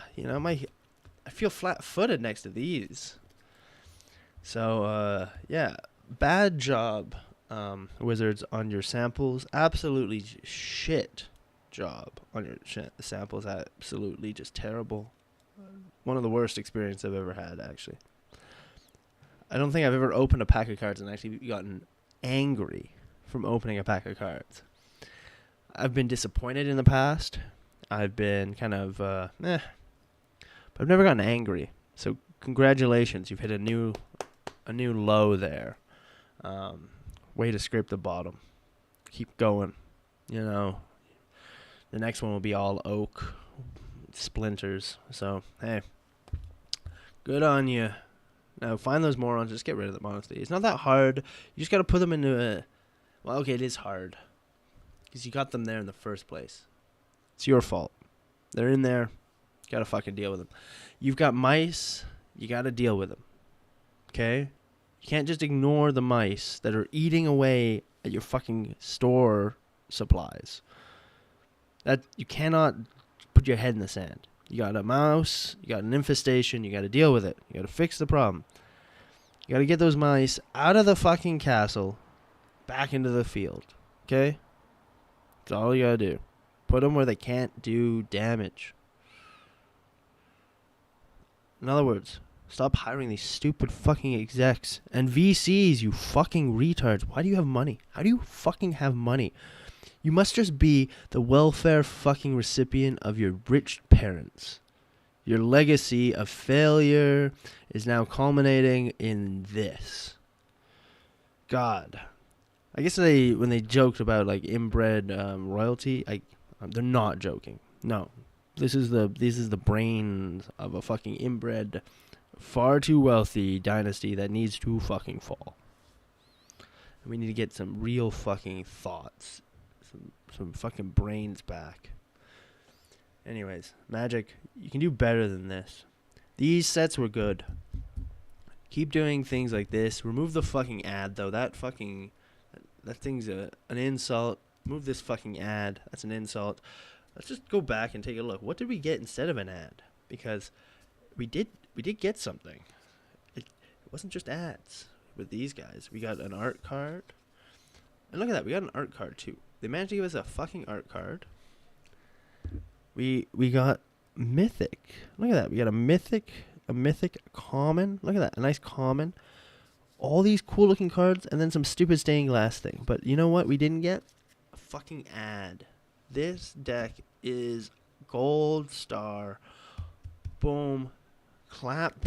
feel flat-footed next to these. So, yeah, bad job. Wizards, on your samples. Absolutely shit job on your samples. Absolutely just terrible. One of the worst experiences I've ever had, actually. I don't think I've ever opened a pack of cards and actually gotten angry from opening a pack of cards. I've been disappointed in the past. I've been kind of, but I've never gotten angry. So congratulations, you've hit a new low there. Way to scrape the bottom. Keep going. The next one will be all oak splinters. So, hey, good on you. Now, find those morons. Just get rid of them, honestly. It's not that hard. You just got to put them into a... Well, okay, it is hard. Because you got them there in the first place. It's your fault. They're in there. You got to fucking deal with them. You've got mice. You got to deal with them. Okay? You can't just ignore the mice that are eating away at your fucking store supplies. That you cannot put your head in the sand. You got a mouse, you got an infestation, you got to deal with it. You got to fix the problem. You got to get those mice out of the fucking castle, back into the field. Okay? That's all you got to do. Put them where they can't do damage. In other words, stop hiring these stupid fucking execs and VCs, you fucking retards. Why do you have money? How do you fucking have money? You must just be the welfare fucking recipient of your rich parents. Your legacy of failure is now culminating in this. God. I guess when they joked about like inbred royalty, they're not joking. No. This is the brains of a fucking inbred, far too wealthy dynasty that needs to fucking fall. And we need to get some real fucking thoughts. Some fucking brains back. Anyways, Magic, you can do better than this. These sets were good. Keep doing things like this. Remove the fucking ad, though. That thing's an insult. Move this fucking ad. That's an insult. Let's just go back and take a look. What did we get instead of an ad? Because we did get something. It wasn't just ads with these guys. We got an art card. And look at that. We got an art card, too. They managed to give us a fucking art card. We got mythic. Look at that. We got a mythic common. Look at that. A nice common. All these cool looking cards and then some stupid stained glass thing. But you know what we didn't get? A fucking ad. This deck is gold star. Boom. Clap.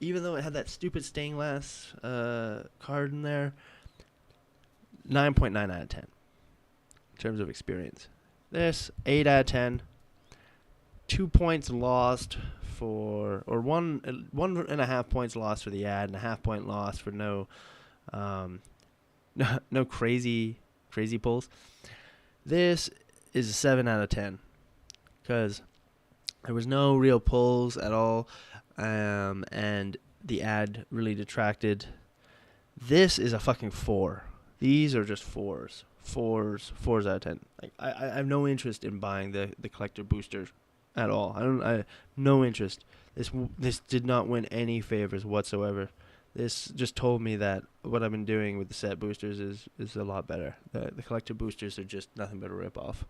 Even though it had that stupid stained glass card in there, 9.9 out of 10 in terms of experience. This 8 out of 10. 2 points lost for, or 1.5 points lost for the ad, and a half point loss for no crazy pulls. This is a 7 out of 10 because there was no real pulls at all, and the ad really detracted This is a fucking 4. These are just 4s. 4s out of 10. Like I have no interest in buying the collector boosters at all. I no interest. This did not win any favors whatsoever. This just told me that what I've been doing with the set boosters is a lot better. The collector boosters are just nothing but a rip-off.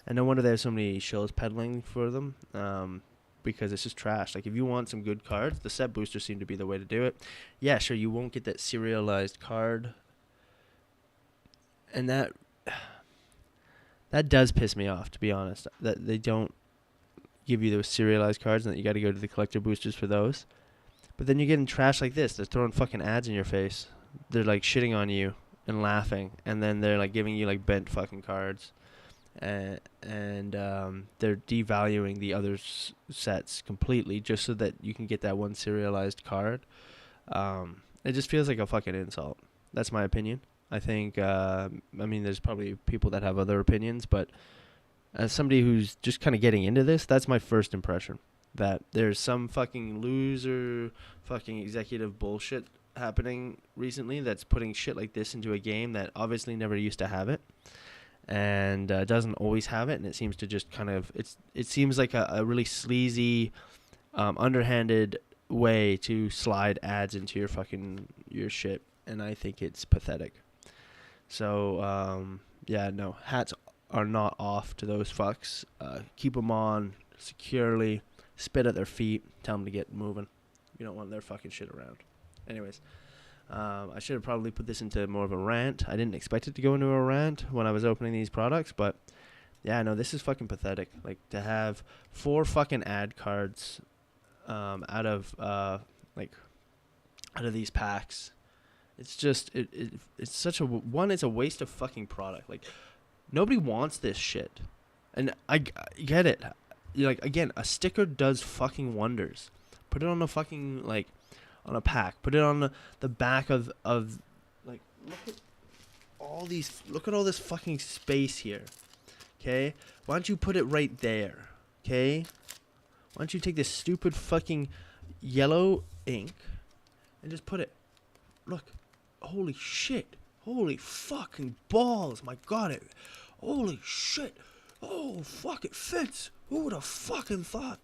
And no wonder there's so many shills peddling for them, because it's just trash. Like, if you want some good cards, the set boosters seem to be the way to do it. Yeah, sure, you won't get that serialized card. And that does piss me off, to be honest, that they don't give you those serialized cards and that you got to go to the collector boosters for those. But then you're getting trash like this. They're throwing fucking ads in your face. They're like shitting on you and laughing, and then they're like giving you like bent fucking cards, and they're devaluing the other sets completely just so that you can get that one serialized card. It just feels like a fucking insult. That's my opinion. I think, I mean, there's probably people that have other opinions, but as somebody who's just kind of getting into this, that's my first impression. That there's some fucking loser fucking executive bullshit happening recently that's putting shit like this into a game that obviously never used to have it, and doesn't always have it, and it seems to just kind of, it seems like a really sleazy, underhanded way to slide ads into your shit, and I think it's pathetic. So, yeah, no, hats are not off to those fucks. Keep them on securely. Spit at their feet. Tell them to get moving. You don't want their fucking shit around. Anyways, I should have probably put this into more of a rant. I didn't expect it to go into a rant when I was opening these products, but yeah, no, this is fucking pathetic. Like, to have 4 fucking ad cards out of these packs. It's just it's such a it's a waste of fucking product. Like, nobody wants this shit, and I get it. You're like, again, a sticker does fucking wonders. Put it on a fucking, like, on a pack. Put it on the back of like, look at all this fucking space here. Okay? Why don't you put it right there? Okay? Why don't you take this stupid fucking yellow ink and just put it, look, holy shit. Holy fucking balls. My God, holy shit. Oh, fuck, it fits. Who would have fucking thought?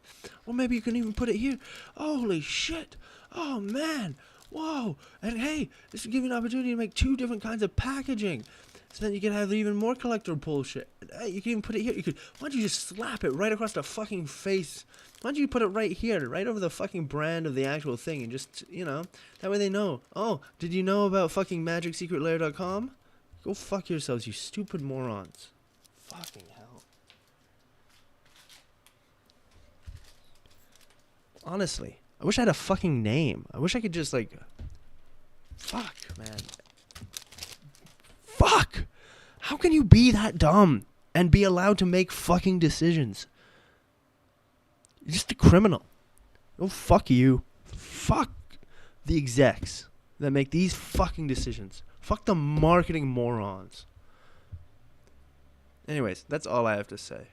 Or maybe you can even put it here. Holy shit. Oh, man. Whoa. And hey, this will give you an opportunity to make 2 different kinds of packaging. So then you can have even more collector bullshit. Hey, you can even put it here. Why don't you just slap it right across the fucking face? Why don't you put it right here, right over the fucking brand of the actual thing, and just, that way they know. Oh, did you know about fucking MagicSecretLair.com? Go fuck yourselves, you stupid morons. Fucking hell. Honestly, I wish I had a fucking name. I wish I could just, like... Fuck, man. Fuck! How can you be that dumb and be allowed to make fucking decisions? You're just a criminal. Oh, fuck you. Fuck the execs that make these fucking decisions. Fuck the marketing morons. Anyways, that's all I have to say.